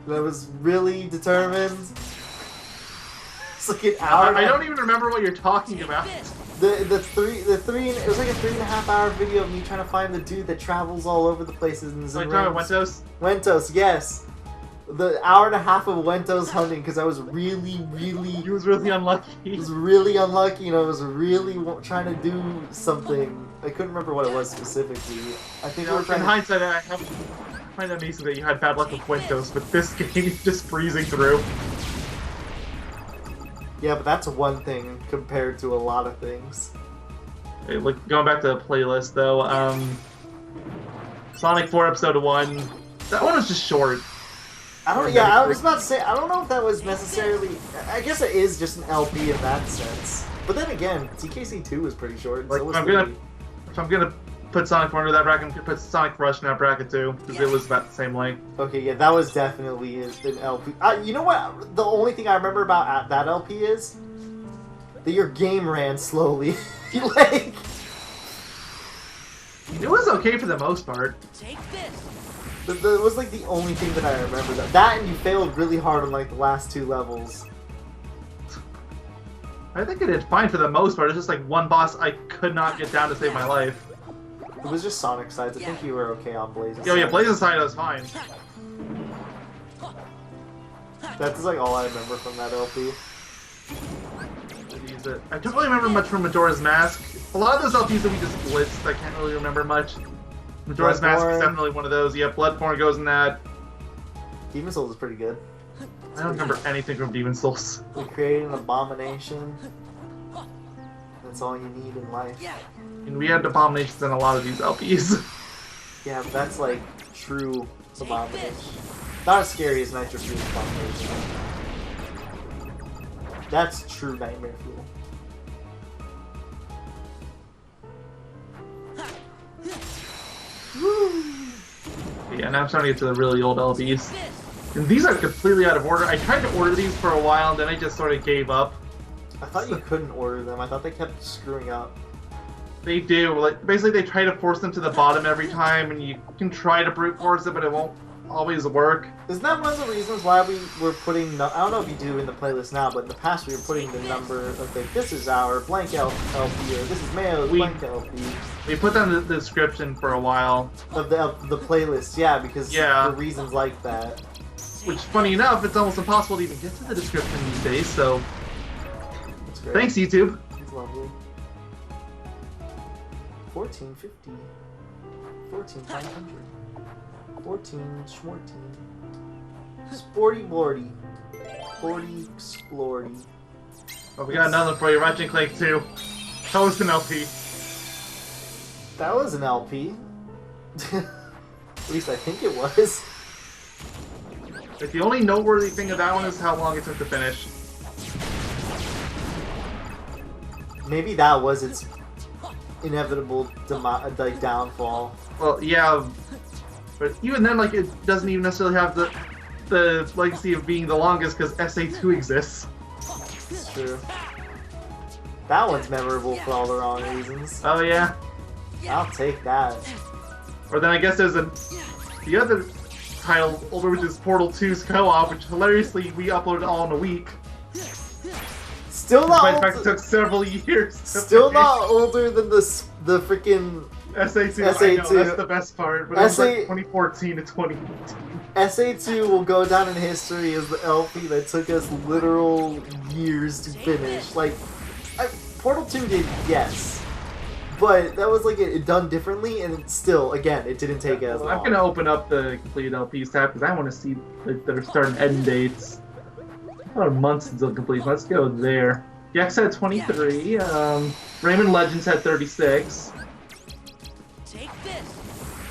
That was really determined. It's like an hour. I don't even remember what you're talking about. It was like a 3.5 hour video of me trying to find the dude that travels all over the places and is in Like, Wentos? Wentos, yes. The hour and a half of Wentos hunting because I was really He was really unlucky. unlucky and I was really trying to do something. I couldn't remember what it was specifically. I think we were trying In hindsight, I find it amazing that you had bad luck with Wentos, but this game is just freezing through. Yeah, but that's one thing compared to a lot of things. Hey, look, going back to the playlist though, Sonic 4 Episode 1, that one was just short. I was about to say, I don't know if that was necessarily... I guess it is just an LP in that sense. But then again, TKC2 was pretty short. Like, So was if I'm gonna put Sonic 4 into that bracket, I'm gonna put Sonic Rush in that bracket too, because it was about the same length. Okay, yeah, that was definitely an LP. You know what? The only thing I remember about that LP is that your game ran slowly. Like, It was okay for the most part. Take this. that was like the only thing that I remember. That and you failed really hard on like the last 2 levels. I think it did fine for the most part. It's just like one boss I could not get down to save my life. It was just Sonic sides. I think you were okay on Blaze's Oh yeah, side. Blaze's side was fine. That's like all I remember from that LP. Use it. I don't really remember much from Majora's Mask. A lot of those LPs that we just blitzed, I can't really remember much. Majora's Mask is Bloodborne. definitely one of those. Yeah, Bloodborne goes in that. Demon Souls is pretty good. I don't remember anything from Demon Souls. We created an abomination. That's all you need in life. And we had abominations in a lot of these LPs. Yeah, but that's like true abomination. Not as scary as Nitro Fuel's abomination. That's true nightmare fuel. Yeah, now I'm starting to get to the really old LPs. And these are completely out of order. I tried to order these for a while, and then I just sort of gave up. I thought you couldn't order them. I thought they kept screwing up. They do. Like, basically, they try to force them to the bottom every time, and you can try to brute force it, but it won't always work. Isn't that one of the reasons why we were putting... I don't know if you do in the playlist now, but in the past we were putting the number of like, this is our blank LP, or this is Mayo's We- blank LP. We put them in the description for a while. Of the playlist, yeah, because Yeah. for reasons like that. Which, funny enough, it's almost impossible to even get to the description these days, so That's great. thanks, YouTube. It's lovely. 1450. 14500. 14 Schmorty. Sporty Lordy. 40 Splorty. Oh, we got another for you, Ratchet & Clank 2. That was an LP. That was an LP. At least I think it was. Like, the only noteworthy thing of that one is how long it took to finish. Maybe that was its inevitable downfall. Well, yeah, but even then, like, it doesn't even necessarily have the legacy of being the longest because SA2 exists. It's true. That one's memorable for all the wrong reasons. Oh yeah. I'll take that. Or then I guess there's the other title older, which is Portal 2's co-op, which hilariously we uploaded all in a week. Still not Despite the fact it old, took several years. to still finish. not older than the freaking SA2. I SA2. know, that's the best part. But it was like SA 2014 to 2018. SA2 will go down in history as the LP that took us literal years to finish. Like, Portal 2 did, yes. But that was like it done differently, and it still, again, it didn't take as long. I'm gonna open up the completed LPs tab because I want to see their start and end dates. About a month until complete. Let's go there. Gex had 23. Rayman Legends had 36. Take this.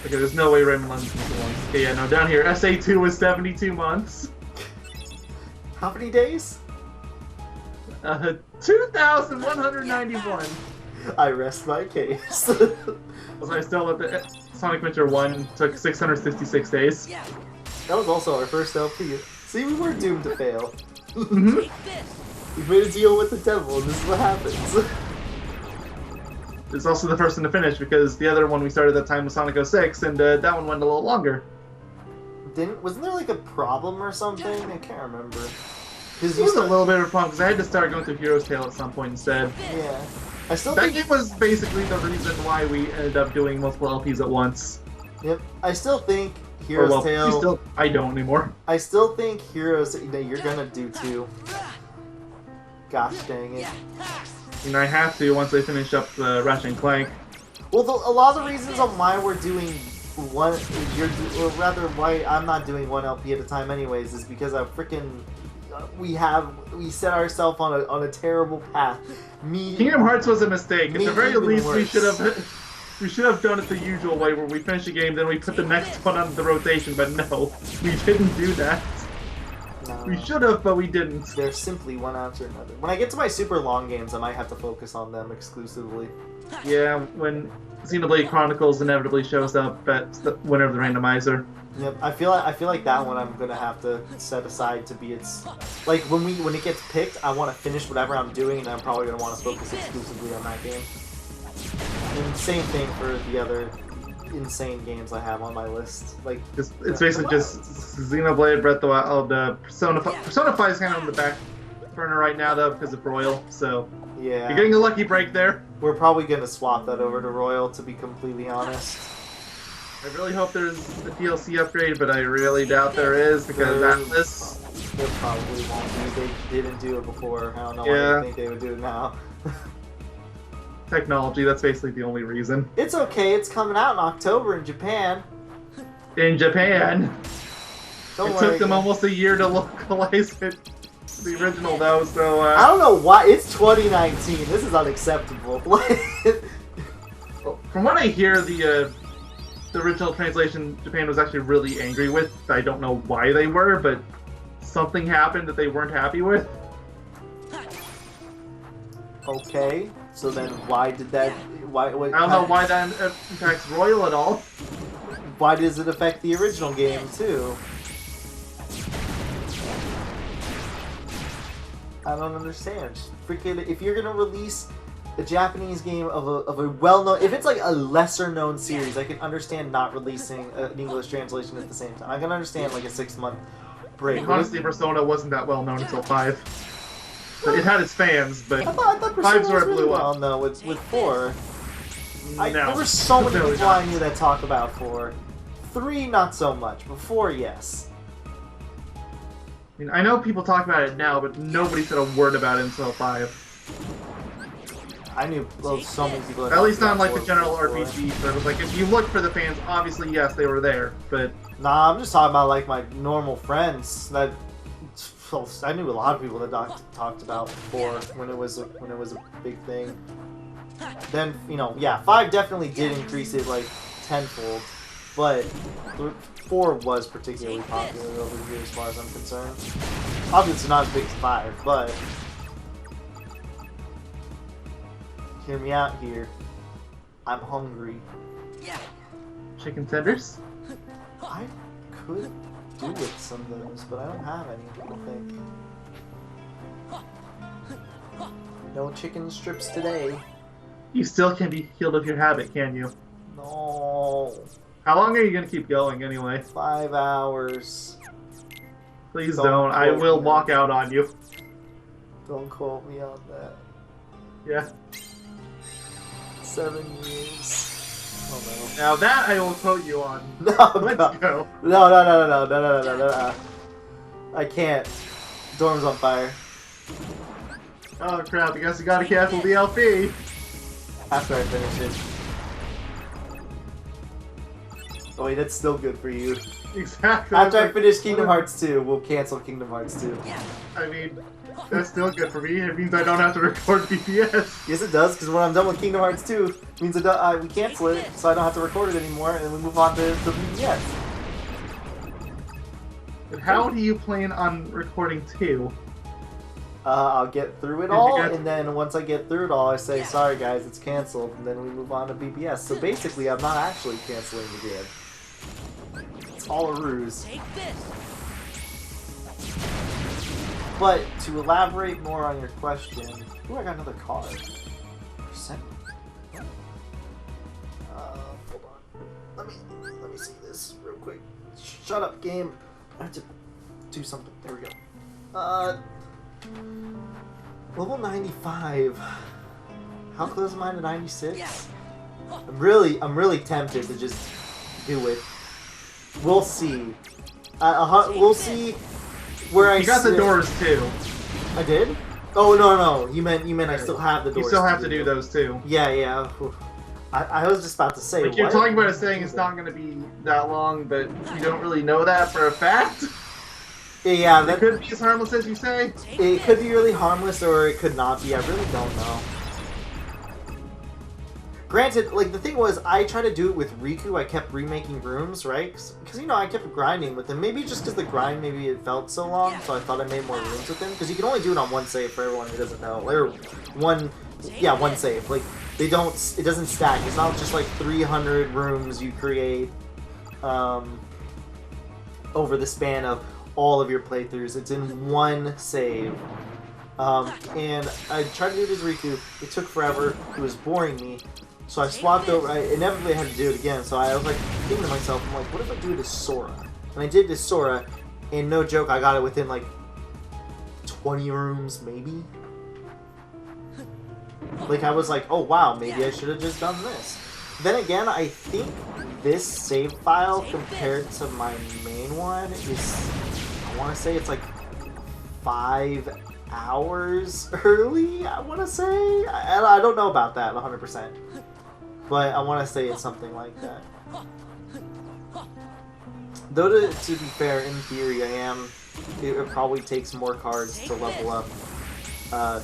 Okay, there's no way Rayman Legends was the one. Okay, yeah, no, down here, SA2 was 72 months. How many days? 2,191. I rest my case. So I still let the Sonic Adventure 1 took 666 days. That was also our first LP. See, we were doomed to fail. Mhm. Take this. We made a deal with the devil, and this is what happens. It's also the first one to finish because the other one we started that time was Sonic 06, and that one went a little longer. Wasn't there like a problem or something? I can't remember. Because It was a little bit of a problem because I had to start going through Hero's Tale at some point instead. Yeah. I still That think. game was basically the reason why we ended up doing multiple LPs at once. Yep. I still think Or, Hero's well, Tale. I don't anymore. I still think Heroes that you're gonna do too. Gosh dang it. And I have to once I finish up the Ratchet & Clank. Well, a lot of the reasons on why we're doing one, or rather why I'm not doing one LP at a time, anyways, is because I freaking we set ourselves on a terrible path. Kingdom Hearts was a mistake. At Me the very even least, worse. we should have done it the usual way, where we finish a game, then we put the next one on the rotation. But no, we didn't do that. No. We should have, but we didn't. They're simply one after another. When I get to my super long games, I might have to focus on them exclusively. Yeah, when Xenoblade Chronicles inevitably shows up at the winner of the randomizer. Yep, I feel like that one I'm gonna have to set aside to be its like when it gets picked, I want to finish whatever I'm doing, and I'm probably gonna want to focus exclusively on that game. And same thing for the other insane games I have on my list. Like It's basically just Xenoblade, Breath of the Wild, Persona 5 is kind of on the back burner right now though because of Royal. So yeah, you're getting a lucky break there. we're probably gonna swap that over to Royal, to be completely honest. I really hope there's a DLC upgrade, but I really doubt there is because Atlas. There probably won't be. They didn't do it before. I don't know why Yeah. they think they would do it now. Technology, that's basically the only reason. It's okay. It's coming out in October in Japan. In Japan, Don't it worry. took them almost a year to localize it. The original though, so I don't know why. It's 2019. This is unacceptable. from what I hear, the original translation Japan was actually really angry with. I don't know why they were, but something happened that they weren't happy with. Okay. So then, why did that? Why? I don't know why that impacts Royal at all. Why does it affect the original game too? I don't understand. Freaking! If you're gonna release a Japanese game of a well-known, if it's like a lesser-known series, I can understand not releasing an English translation at the same time. I can understand like a 6-month break. Honestly, Persona wasn't that well known until 5. But it had its fans, but I thought Persona Five's where was it really blew well up. known with 4. No. There were so many Really people not. I knew that talk about 4. 3, not so much, but 4, yes. I mean, I know people talk about it now, but nobody said a word about it until 5. I knew so many people that At talked least not about like the 4 general before. RPG. So it was like, if you look for the fans, obviously, yes, they were there. But Nah, I'm just talking about like my normal friends that I knew a lot of people that talked about 4 when it was a big thing. Then yeah, 5 definitely did increase it like tenfold, but 4 was particularly popular over the years, as far as I'm concerned. Obviously not as big as 5, but hear me out here. I'm hungry. chicken tenders? I could do with some of those, but I don't have any, I don't think. No chicken strips today. You still can be healed of your habit, can you? No. How long are you gonna keep going anyway? 5 hours. Please Don't don't. I quote will me. walk out on you. Don't quote me on that. Yeah. 7 years. Oh Now that I will quote you on. no. No, Let's no. go. No. I can't. Dorm's on fire. Oh crap! I guess you gotta cancel the LP. After I finish it. Oh wait, that's still good for you. Exactly. After I Like, finish Kingdom Hearts 2, we'll cancel Kingdom Hearts 2. I mean, that's still good for me. It means I don't have to record BPS. Yes, it does, because when I'm done with Kingdom Hearts 2, it means we cancel it, so I don't have to record it anymore, and we move on to the BBS. But how do you plan on recording 2? I'll get through it Did you all, get- and then once I get through it all, I say, sorry guys, it's canceled, and then we move on to BBS. So basically, I'm not actually canceling the game. It's all a ruse. Take this. But to elaborate more on your question, ooh, I got another card. Percent. Hold on. Let me see this real quick. Shut up, game. I have to do something. There we go. Level 95. How close am I to 96? I'm really tempted to just do it. We'll see. We'll see where I You got the sit. doors too. I did? Oh no, you meant I still have the doors. You still have to do those too. Yeah. I was just about to say. Like you're why talking did about I it saying do it's that? not going to be that long, but you don't really know that for a fact. Yeah, It that could be as harmless as you say. it could be really harmless, or it could not be. I really don't know. Granted, like, the thing was, I tried to do it with Riku, I kept remaking rooms, right? Because, you know, I kept grinding with him. Maybe just because the grind, maybe it felt so long, so I thought I made more rooms with him. Because you can only do it on one save for everyone who doesn't know. Or one save. Like, it doesn't stack. It's not just like 300 rooms you create over the span of all of your playthroughs. It's in one save. And I tried to do it as Riku. It took forever. It was boring me. So I swapped over. I inevitably had to do it again. So I was like thinking to myself, I'm like, what if I do it as Sora? And I did it as Sora, and no joke, I got it within like 20 rooms, maybe. Like I was like, oh wow, maybe I should have just done this. Then again, I think this save file compared to my main one is, I want to say it's like 5 hours early, I want to say. I don't know about that 100%. But I want to say it's something like that. Though to be fair, in theory, it probably takes more cards to level up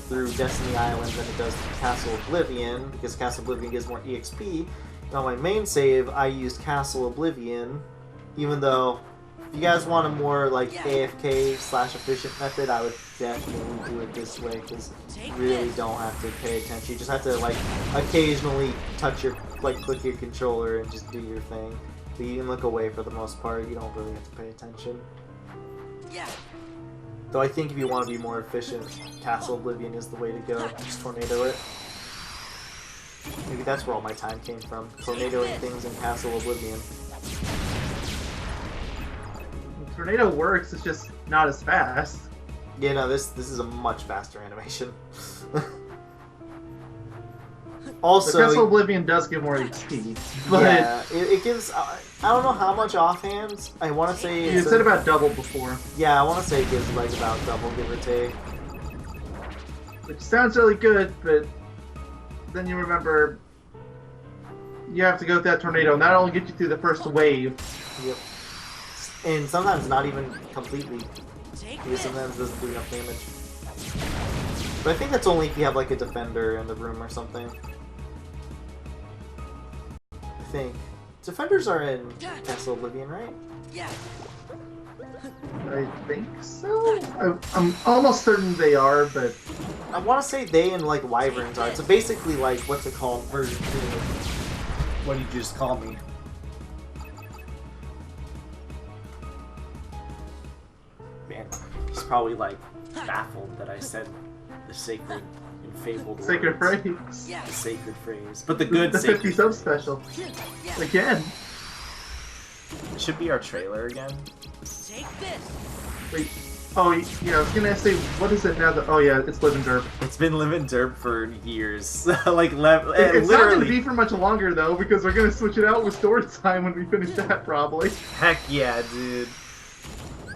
through Destiny Island than it does Castle Oblivion, because Castle Oblivion gives more EXP. And on my main save, I used Castle Oblivion, even though if you guys want a more like AFK/efficient method, I would definitely do it this way, because you really don't have to pay attention. You just have to like occasionally click your controller and just do your thing. But you can look away for the most part. You don't really have to pay attention. Though I think if you want to be more efficient, Castle Oblivion is the way to go. Just tornado it. Maybe that's where all my time came from. Tornadoing things in Castle Oblivion. Tornado works, it's just not as fast. Yeah, no, this is a much faster animation. Also, the Castle Oblivion does give more XP, but yeah, it gives. I don't know how much offhand. I want to say you said about double before. Yeah, I want to say it gives like about double, give or take. Which sounds really good, but then you remember you have to go through that tornado, and that only gets you through the first wave. Yep. And sometimes not even completely. Because sometimes it doesn't do enough damage. But I think that's only if you have like a defender in the room or something. I think. Defenders are in Castle Oblivion, right? I think so. I'm almost certain they are, but I want to say they and like Wyverns are. It's basically like what's it called? Version 2. What did you just call me? Man, he's probably like baffled that I said the sacred and fabled sacred words. phrase. The sacred phrase. But the good the sacred 50 sub special. Again. It should be our trailer again. Take this. Wait. Oh, yeah, I was gonna say, what is it now that... Oh, yeah, it's Live and Derp. It's been Live and Derp for years. It's literally. not gonna be for much longer, though, because we're gonna switch it out with story time when we finish that, probably. Heck yeah, dude.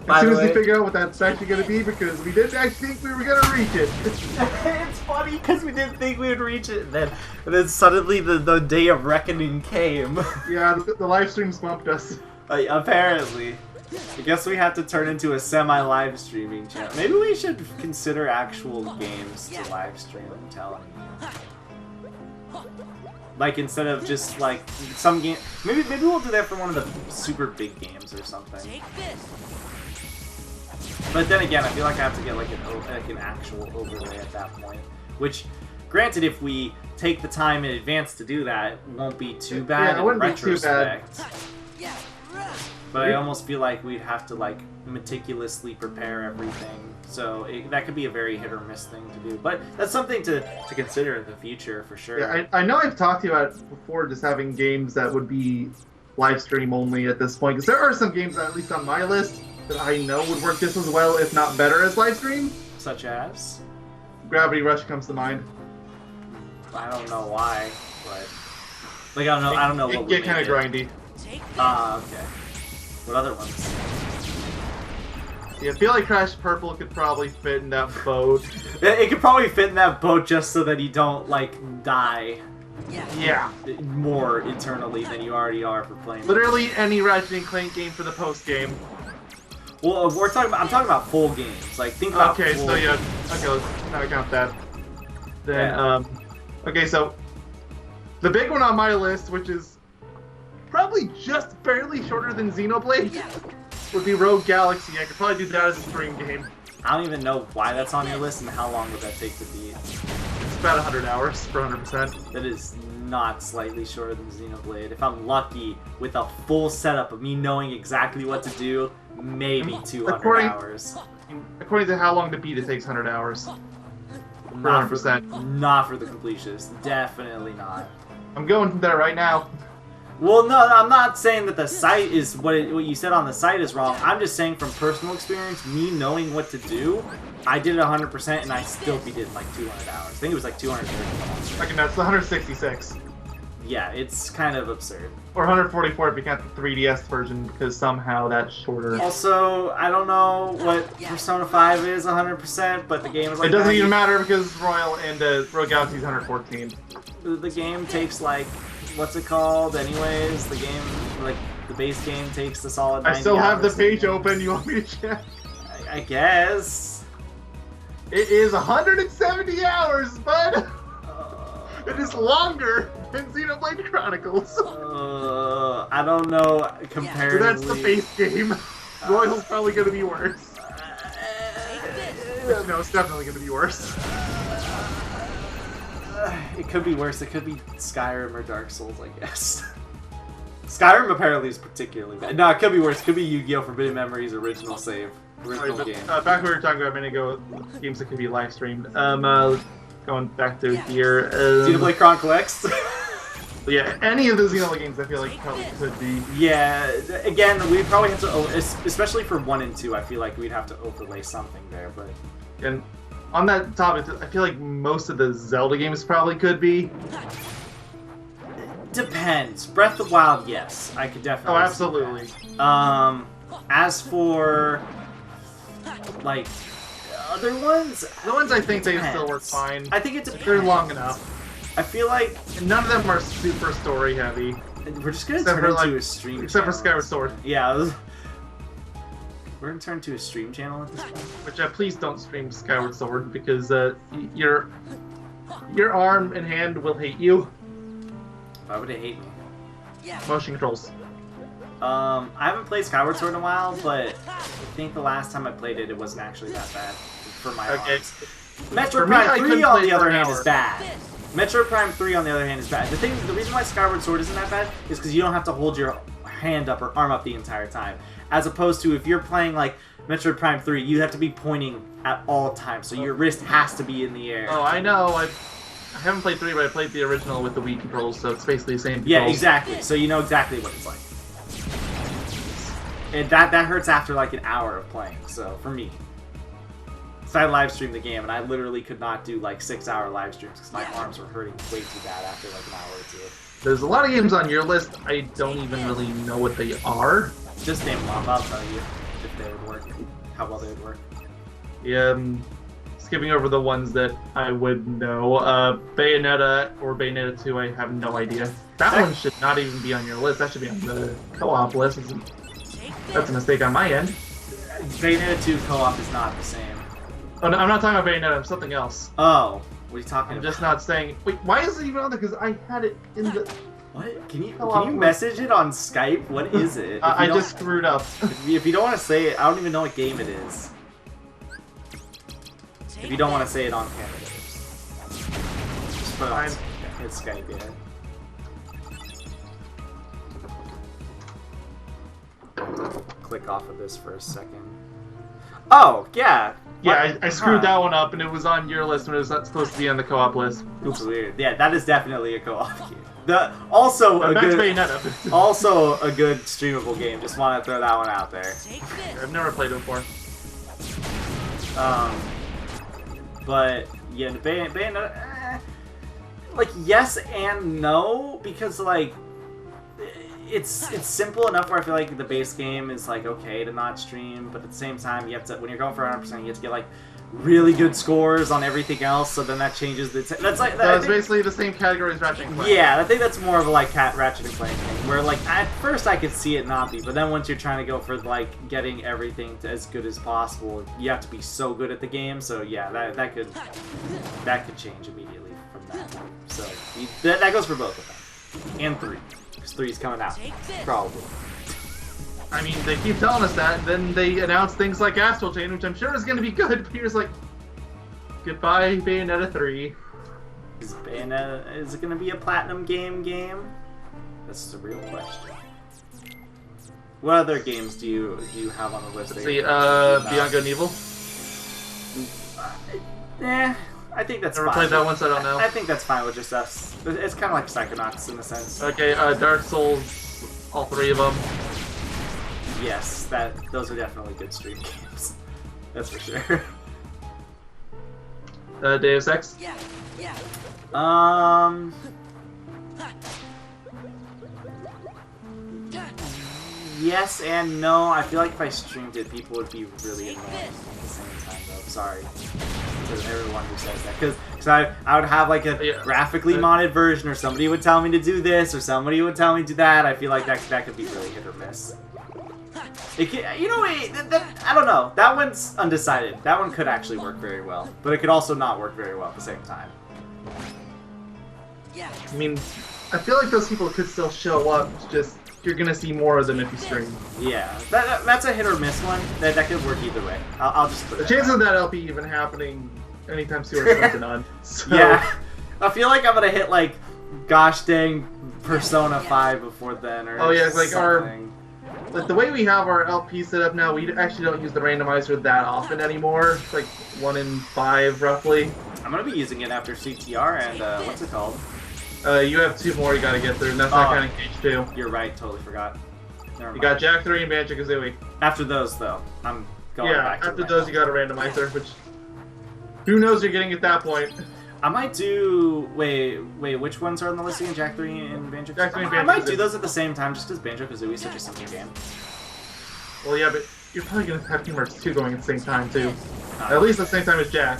As soon as we figure out what that's actually gonna be, because we didn't actually think we were gonna reach it. It's funny, because we didn't think we would reach it, and then suddenly the day of reckoning came. Yeah, the live streams bumped us. Apparently. I guess we have to turn into a semi-live streaming channel. Maybe we should consider actual games to live stream, I'm telling you. Like, instead of just, like, some game... Maybe we'll do that for one of the super big games or something. Take this. But then again, I feel like I have to get, like, an actual overlay at that point. Which, granted, if we take the time in advance to do that, it won't be too bad in retrospect. But I almost feel like we'd have to, like, meticulously prepare everything. So that could be a very hit or miss thing to do. But that's something to consider in the future, for sure. Yeah, I know I've talked to you about before just having games that would be live stream only at this point. Because there are some games, at least on my list, that I know would work just as well, if not better, as live stream. Such as? Gravity Rush comes to mind. I don't know why, but... Like, I don't know what would get kind of grindy. Okay. What other ones? Yeah, I feel like Crash Purple could probably fit in that boat. It could probably fit in that boat just so that you don't, like, die. Yeah. More eternally than you already are for playing. Literally any Ratchet & Clank game for the post game. Well, I'm talking about full games. Like, think about okay, full so yeah, games. okay, let's not count that. Then, Yeah. okay, so The big one on my list, which is probably just barely shorter than Xenoblade, would be Rogue Galaxy. I could probably do that as a stream game. I don't even know why that's on your list and how long would that take to beat. It's about 100 hours for 100%. That is not slightly shorter than Xenoblade. If I'm lucky, with a full setup of me knowing exactly what to do, maybe 200 hours. According to how long to beat, it takes 100 hours. Not for, 100%. not for the completionist. Definitely not. I'm going there right now. Well, no, I'm not saying that the site is what you said on the site is wrong. I'm just saying from personal experience, me knowing what to do, I did it 100% and I still beat it in like 200 hours. I think it was like 230. Okay, that's 166. Yeah, it's kind of absurd. Or 144 if you count the 3DS version, because somehow that's shorter. Also, I don't know what Persona 5 is 100%, but the game is like... It doesn't even matter because Royal and Rogue Galaxy is 114. The game takes like... What's it called? Anyways, the game, like, the base game takes a solid 90 I still have the hours. page open. You want me to check? I guess. It is 170 hours, bud! It is longer than Xenoblade Chronicles. I don't know, comparatively. So that's the base game. Royal's probably gonna be worse. No, it's definitely gonna be worse. It could be worse. It could be Skyrim or Dark Souls, I guess. Skyrim apparently is particularly bad. No, it could be worse. It could be Yu-Gi-Oh! Forbidden Memories original save. Original Right, game. back we were talking about a minute ago, games that could be live streamed. Going back to here. Xenoblade Chronicle X? Yeah, any of the Xenoblade games I feel like probably could be. Yeah, again, we'd probably have to, especially for 1 and 2, I feel like we'd have to overlay something there, but... And on that topic, I feel like most of the Zelda games probably could be. Depends. Breath of the Wild, yes. I could definitely Oh, absolutely. see that. As for, like, other ones... The ones I think they depends. still work fine. I think it depends. They're long enough. I feel like... And none of them are super story heavy. We're just gonna Except turn for, into like, a stream except for channel. Skyward Sword. Yeah. We're gonna turn to a stream channel at this point. Which please don't stream Skyward Sword because your arm and hand will hate you. Why would it hate me? Motion controls. I haven't played Skyward Sword in a while, but I think the last time I played it, it wasn't actually that bad for my arms. Metroid For me, I Prime 3, couldn't on play the for other an hand, hour. is bad. Metroid Prime 3, on the other hand, is bad. The reason why Skyward Sword isn't that bad is because you don't have to hold your hand up or arm up the entire time. As opposed to if you're playing like Metroid Prime 3, you have to be pointing at all times, so your wrist has to be in the air. Oh, I know. I haven't played 3, but I played the original with the Wii controls, so it's basically the same controls. Yeah, exactly. So you know exactly what it's like. And that hurts after like an hour of playing, so for me. So I live streamed the game, and I literally could not do like 6-hour live streams because my arms were hurting way too bad after like an hour or two. There's a lot of games on your list, I don't even really know what they are. Just name them off, I'll tell you if they would work, how well they would work. Yeah, skipping over the ones that I would know. Bayonetta or Bayonetta 2, I have no idea. That one should not even be on your list. That should be on the co-op list. That's a mistake on my end. Bayonetta 2 co-op is not the same. Oh, no, I'm not talking about Bayonetta. I'm something else. Oh, what are you talking I'm about? just not saying. Wait, why is it even on there? Because I had it in the. What? Can you Co-op message it on Skype? What is it? If you I don't- just screwed up. If you don't want to say it, I don't even know what game it is. If you don't want to say it on camera, just put it on. Fine. It's Skype, yeah. Click off of this for a second. Oh, yeah. Yeah, I screwed that one up, and it was on your list when it was not supposed to be on the co-op list. Oops, weird. Yeah, that is definitely a co-op game. Also a Back to good, Bayonetta. also a good streamable game. Just want to throw that one out there. I've never played it before. But yeah, Bayonetta, like yes and no, because like it's simple enough where I feel like the base game is like okay to not stream, but at the same time you have to, when you're going for 100%, you have to get like really good scores on everything else. So then that changes the. That's like So it's basically the same category as Ratchet and Clank. yeah, I think that's more of a like Ratchet and Clank thing, where like at first I could see it not be, but then once you're trying to go for like getting everything to as good as possible, you have to be so good at the game. So yeah, that could change immediately from than that. So that goes for both of them. And 3. Because 3 is coming out. Take this. Probably. I mean, they keep telling us that, and then they announce things like Astral Chain, which I'm sure is going to be good. But you're just like, goodbye, Bayonetta 3. Is it going to be a platinum game? That's a real question. What other games do you have on the list? Let's see, Beyond Good and Evil. I think that's Never fine. played that one, so I don't know. I think that's fine with just us. It's kind of like Psychonauts in a sense. Okay, Dark Souls, all 3 of them. Yes, those are definitely good stream games. That's for sure. Deus Ex. Yeah. Yes and no. I feel like if I streamed it, people would be really annoyed at the same time, though. Sorry to everyone who says that. Because I would have like a graphically modded version, or somebody would tell me to do this, or somebody would tell me to do that. I feel like that could be really hit or miss. It could, you know, I don't know. That one's undecided. That one could actually work very well, but it could also not work very well at the same time. Yeah. I mean, I feel like those people could still show up, it's just you're gonna see more of them if you stream. Yeah, that's a hit or miss one. That could work either way. I'll just put The it chances down. of that LP even happening anytime soon are slim to none. So, Yeah, I feel like I'm gonna hit like, gosh dang, Persona 5 before then, or it's like something. like the way we have our LP set up now, we actually don't use the randomizer that often anymore. It's like 1 in 5 roughly. I'm gonna be using it after CTR and what's it called? You have 2 more you gotta get through, and that's not counting Cage 2. You're right, totally forgot. Never mind. You got Jak 3 and Banjo-Kazooie. After those though, I'm going Yeah, back to after the those you got a randomizer, which who knows you're getting at that point. I might do... Wait, which ones are on the list again? Jak 3 and Banjo-Kazooie? Jak 3 and I might Banjo-Kazooie. do those at the same time, just because Banjo-Kazooie is such a simple game. Well, yeah, but you're probably gonna have Team Hearts 2 going at the same time too. At least at the same time as Jak.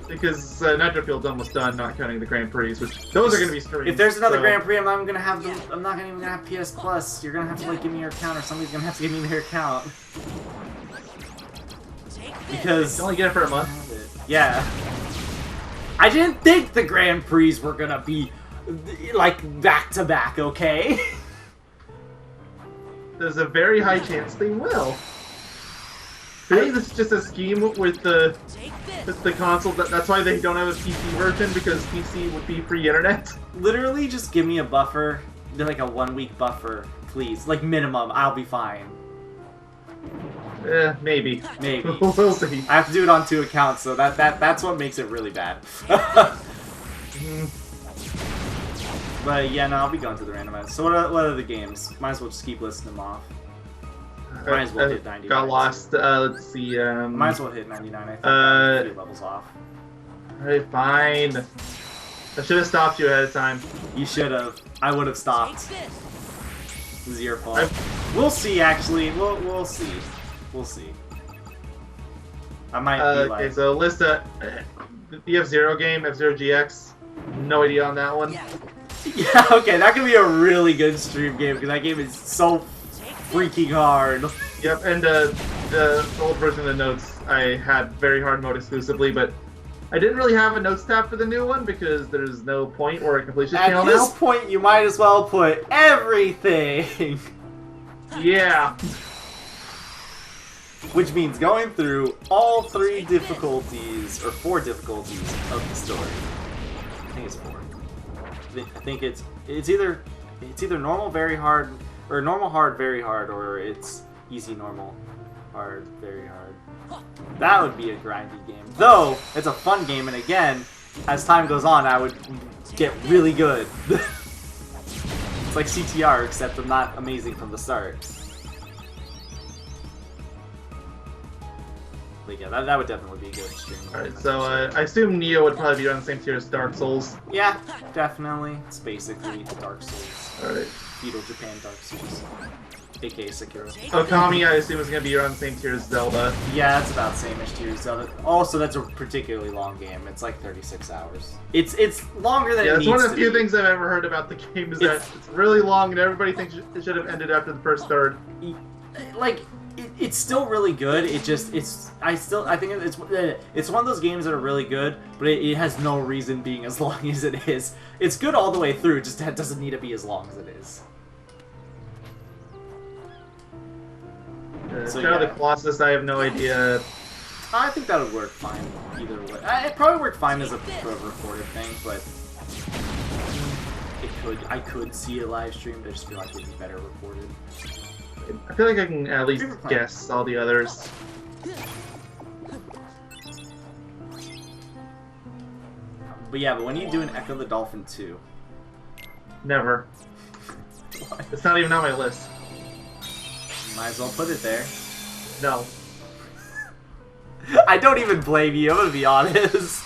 Because Nitro Field's almost done, not counting the Grand Prix, which those are gonna be streamed. If there's another so- Grand Prix, I'm not gonna have them. I'm not even gonna have PS Plus. You're gonna have to like give me your account, or somebody's gonna have to give me their account. Take this. Because You only get it for a month. yeah, I didn't think the Grand Prix were gonna be like back to back. Okay. There's a very high chance they will. Maybe this is just a scheme with the Take this. with the console. That's why they don't have a PC version, because PC would be free internet. Literally, just give me a buffer, like a 1 week buffer, please. Like minimum, I'll be fine. Maybe. Maybe. We'll see. I have to do it on 2 accounts, so that's what makes it really bad. But yeah, no, I'll be going to the randomizer. So what are the games? Might as well just keep listing them off. Might as well hit 99. Got lost. Let's see. Might as well hit 99. I think I'm 3 levels off. Alright, fine. I should have stopped you ahead of time. You should have. I would have Take stopped. this. It was your fault. We'll see. Actually, we'll see. We'll see. I might be like. Okay, so list the F-Zero game, F-Zero GX. No idea on that one. Yeah. Yeah. Okay, that could be a really good stream game because that game is so Take this. freaking hard. Yep, and the old version of the notes I had very hard mode exclusively, but I didn't really have a notes tab for the new one because there's no point or a completion At channel this now. point, you might as well put everything. Yeah. Which means going through all 3 difficulties, or 4 difficulties of the story. I think it's 4. I think it's either normal, very hard, or normal, hard, very hard, or it's easy, normal, hard, very hard. That would be a grindy game. Though, it's a fun game, and again, as time goes on, I would get really good. It's like CTR, except I'm not amazing from the start. But yeah, that would definitely be a good stream. Alright, so I assume Neo would probably be on the same tier as Dark Souls. Yeah, definitely. It's basically Dark Souls. Alright. Feudal Japan Dark Souls. AKA Sekiro. Okami, I assume, is going to be around the same tier as Zelda. Yeah, it's about same-ish tier as Zelda. Also, that's a particularly long game. It's like 36 hours. It's longer than Yeah, it that's needs one of to the few be. things I've ever heard about the game is that it's really long and everybody thinks it should have ended after the first third. Like, it's still really good. I think it's one of those games that are really good, but it has no reason being as long as it is. It's good all the way through, just it doesn't need to be as long as it is. So, Shadow of the Colossus, I have no idea. I think that would work fine either way. It probably worked fine as a recorded thing, but I could see it live streamed. I just feel like it'd be better recorded. I feel like I can at least guess all the others. But yeah, but when you do an Echo the Dolphin 2... Never. What? It's not even on my list. Might as well put it there. No. I don't even blame you, I'm gonna be honest.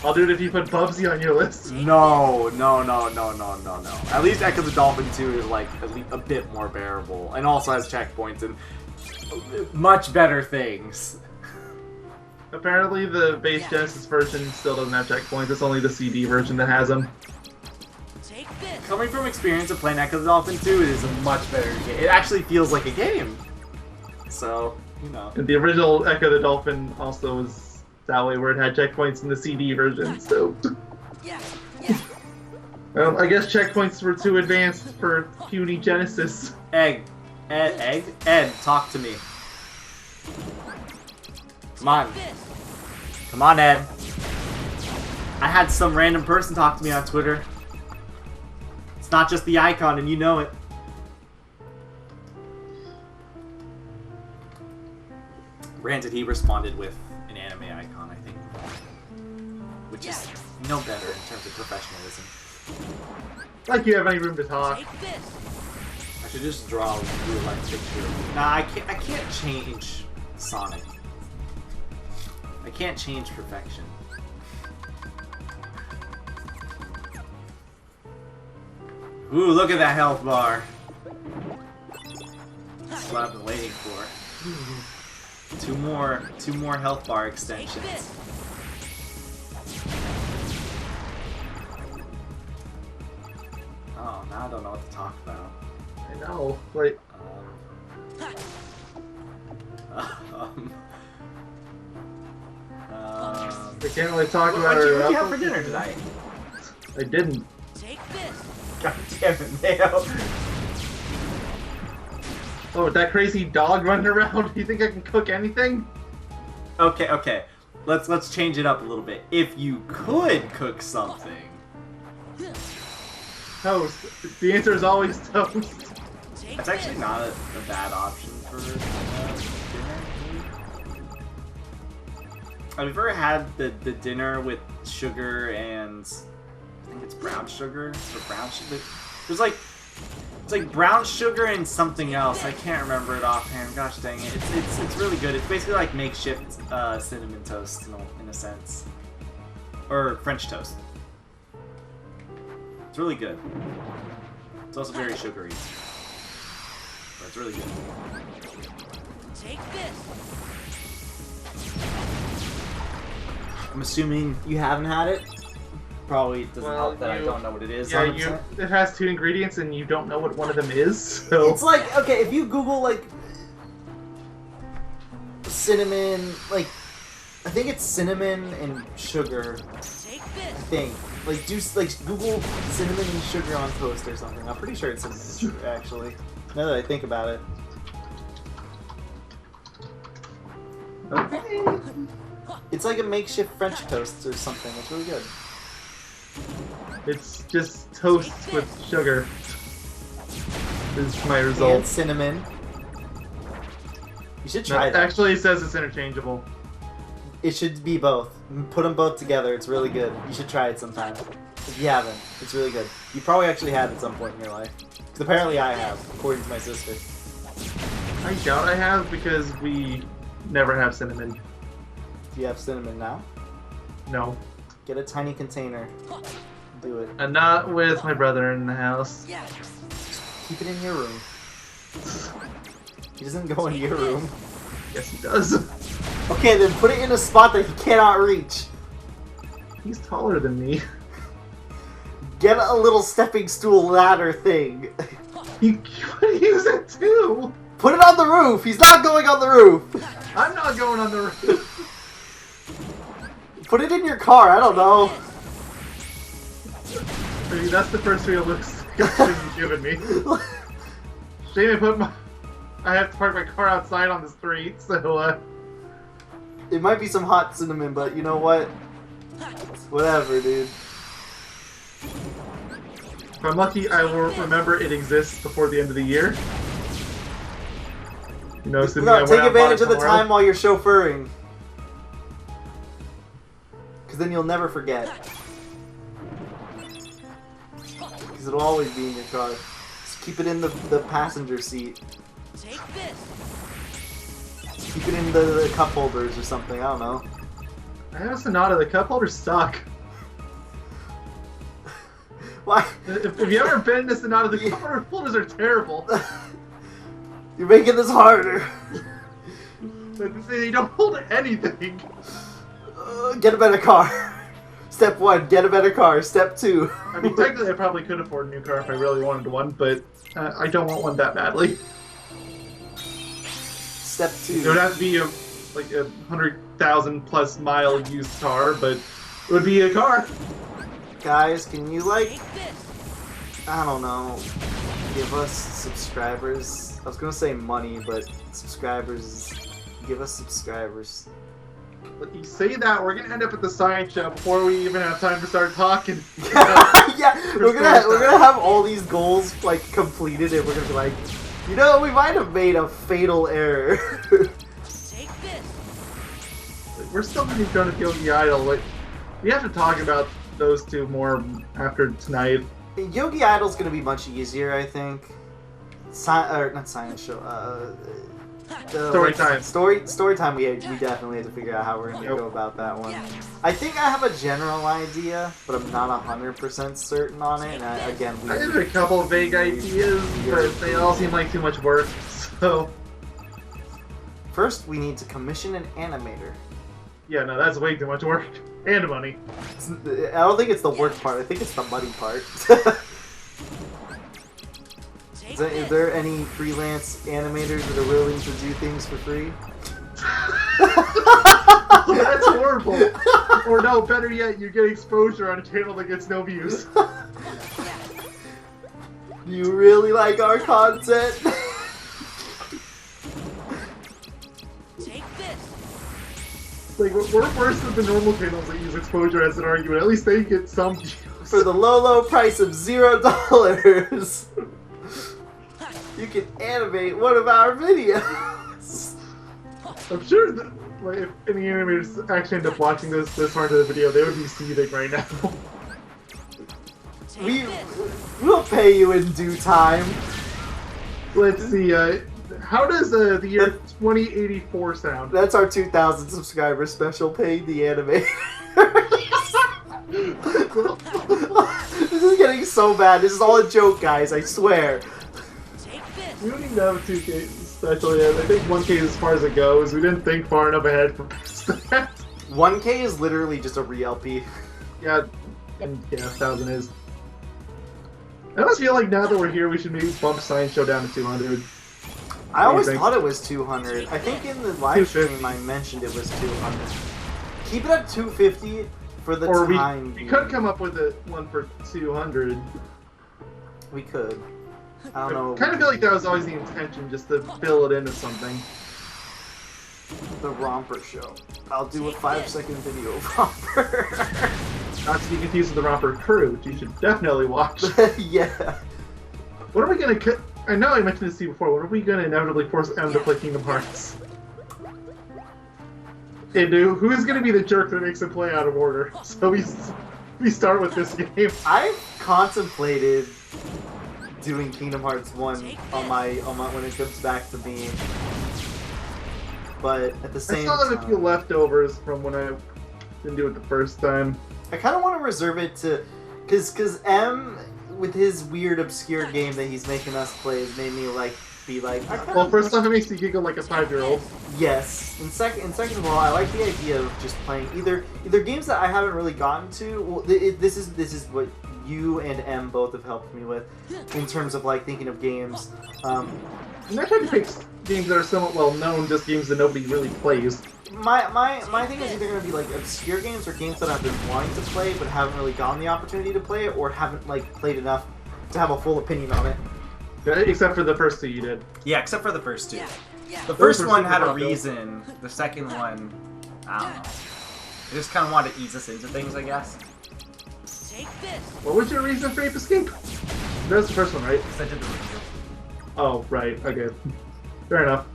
I'll do it if you put Bubsy on your list. No. At least Echo the Dolphin 2 is like at least a bit more bearable, and also has checkpoints and much better things. Apparently the base Genesis version still doesn't have checkpoints, it's only the CD version that has them. Take this. Coming from experience of playing Echo the Dolphin 2, it is a much better game. It actually feels like a game. So, you know. And the original Echo the Dolphin also was that way, where it had checkpoints in the CD version, so... Yeah. I guess checkpoints were too advanced for puny Genesis. Ed, talk to me. Come on. Come on, Ed. I had some random person talk to me on Twitter. It's not just the icon, and you know it. Granted, he responded with an anime icon, I think. Which is no better in terms of professionalism. Like you have any room to talk. Take this. I should just draw a real-life picture. Nah, I can't change Sonic. I can't change perfection. Ooh, look at that health bar. That's what I've been waiting for. Two more health bar Take extensions. this. Oh, now I don't know what to talk about. I know, like... I can't really talk about What'd it. you have for dinner tonight? I didn't. Take this. God damn it, Mayo. Oh, with that crazy dog running around, do you think I can cook anything? Okay. Let's change it up a little bit. If you could cook something. Toast. The answer is always toast. Take That's actually this. not a bad option for dinner. Have you ever had the dinner with sugar and I think it's brown sugar or brown sugar? There's like it's like brown sugar and something else. I can't remember it offhand. Gosh dang it! It's really good. It's basically like makeshift cinnamon toast in a sense, or French toast. It's really good. It's also very sugary, but it's really good. Take this. I'm assuming you haven't had it. Probably doesn't Well, help that I don't know what it is. Yeah, 100%. it has 2 ingredients and you don't know what one of them is, so... It's like, okay, if you Google, like, cinnamon, like, I think it's cinnamon and sugar, Take I this. think. Like, Google cinnamon and sugar on toast or something. I'm pretty sure it's cinnamon and sugar, actually. Now that I think about it. Okay. It's like a makeshift French toast or something. It's really good. It's just toast with sugar. Is my And result. cinnamon. You should No, try it that. actually says it's interchangeable. It should be both. Put them both together. It's really good. You should try it sometime. If you haven't, it's really good. You probably actually have at some point in your life. Because apparently I have, according to my sister. I doubt I have because we never have cinnamon. Do you have cinnamon now? No. Get a tiny container. Do it. And not with my brother in the house. Yeah. Keep it in your room. He doesn't go into your room. Yes, he does. Okay, then put it in a spot that he cannot reach. He's taller than me. Get a little stepping stool ladder thing. You could use it too. Put it on the roof! He's not going on the roof! I'm not going on the roof. Put it in your car, I don't know. I mean, that's the first real discussion you've given me. Shame I have to park my car outside on the street, so It might be some hot cinnamon, but you know what? Whatever, dude. if I'm lucky, I will remember it exists before the end of the year. You know, assuming I No, went take out and bought it advantage of the tomorrow. time while you're chauffeuring. Because then you'll never forget. Because it'll always be in your car. Just keep it in the passenger seat. Take this. Keep it in the cup holders or something, I don't know. I have a Sonata, the cup holders suck. Why? If you've ever been to Sonata, the cup holders are terrible. You're making this harder. They don't hold anything. Get a better car. Step 1, get a better car. Step 2. I mean, technically I probably could afford a new car if I really wanted one, but I don't want one that badly. Step 2. It would have to be like a 100,000 plus mile used car, but it would be a car. Guys, can you, like, Take this. I don't know, give us subscribers? I was gonna say money, but subscribers. Give us subscribers. But you say that, we're gonna end up at the science show before we even have time to start talking. Yeah, we're gonna have all these goals like completed, and we're gonna be like, you know, we might have made a fatal error. Take this. We're still gonna be going to Yogaidr. Like, we have to talk about those two more after tonight. Yogaidr's gonna be much easier, I think. Not science show. Story time. Story time. We definitely have to figure out how we're gonna go about that one. I think I have a general idea, but I'm not 100% certain on it. And again, I have a couple of vague ideas, but they all seem like too much work. So first we need to commission an animator. yeah, no, that's way too much work and money. I don't think it's the work part. I think it's the money part. Take Is this. there any freelance animators that are willing to do things for free? Oh, that's horrible. Or no, better yet, you get exposure on a channel that gets no views. Do you really like our content? Take this. Like, we're worse than the normal channels that use exposure as an argument. At least they get some views. For the low price of $0, you can animate one of our videos. I'm sure that, like, if any animators actually end up watching this far into the video, they would be seething right now. Take this. We'll pay you in due time. Let's see, how does the year 2084 sound? That's our 2,000 subscriber special, paying the animator. This is getting so bad. This is all a joke, guys, I swear. Take this. We don't even have a 2K special yet. I think 1K is as far as it goes. We didn't think far enough ahead for that. 1K is literally just a re-LP. Yeah, and yeah, 1,000 is. I almost feel like now that we're here, we should maybe bump Science Show down to 200. I always think? thought it was 200. I think in the live 250. stream I mentioned it was 200. Keep it at 250 for the Or time we could come up with one for 200. We could. I don't know. I kind of feel like that was always the intention, just to fill it into something. The Romper Show. I'll do a 5-second video of Romper. Not to be confused with the Romper Crew, which you should definitely watch. Yeah. What are we gonna cut? I know I mentioned this to you before. What are we gonna inevitably force Em to play Kingdom Hearts? Hey, dude, who's gonna be the jerk that makes him play out of order? So we start with this game. I've contemplated doing Kingdom Hearts 1 on my when it comes back to me. But at the I same still have a few time, leftovers from when I didn't do it the first time. I kind of want to reserve it to, cause M with his weird obscure game that he's making us play has made me be like. Well, first off, it makes you giggle like a 5-year-old. Yes, and second of all, I like the idea of just playing either games that I haven't really gotten to. Well, this is what you and M both have helped me with in terms of like thinking of games. And I tried to pick games that are somewhat well known, just games that nobody really plays. My thing is either going to be like obscure games or games that I've been wanting to play but haven't really gotten the opportunity to play it or haven't like played enough to have a full opinion on it. Except for the first two you did. Yeah, except for the first two. Yeah. Yeah. The first were one super had a popular. reason. The second one, I don't know. I just kind of wanted to ease us into things, I guess. Take this. What was your reason for Ape Escape? That was the first one, right? Because I did the review. Oh, right. Okay. Fair enough.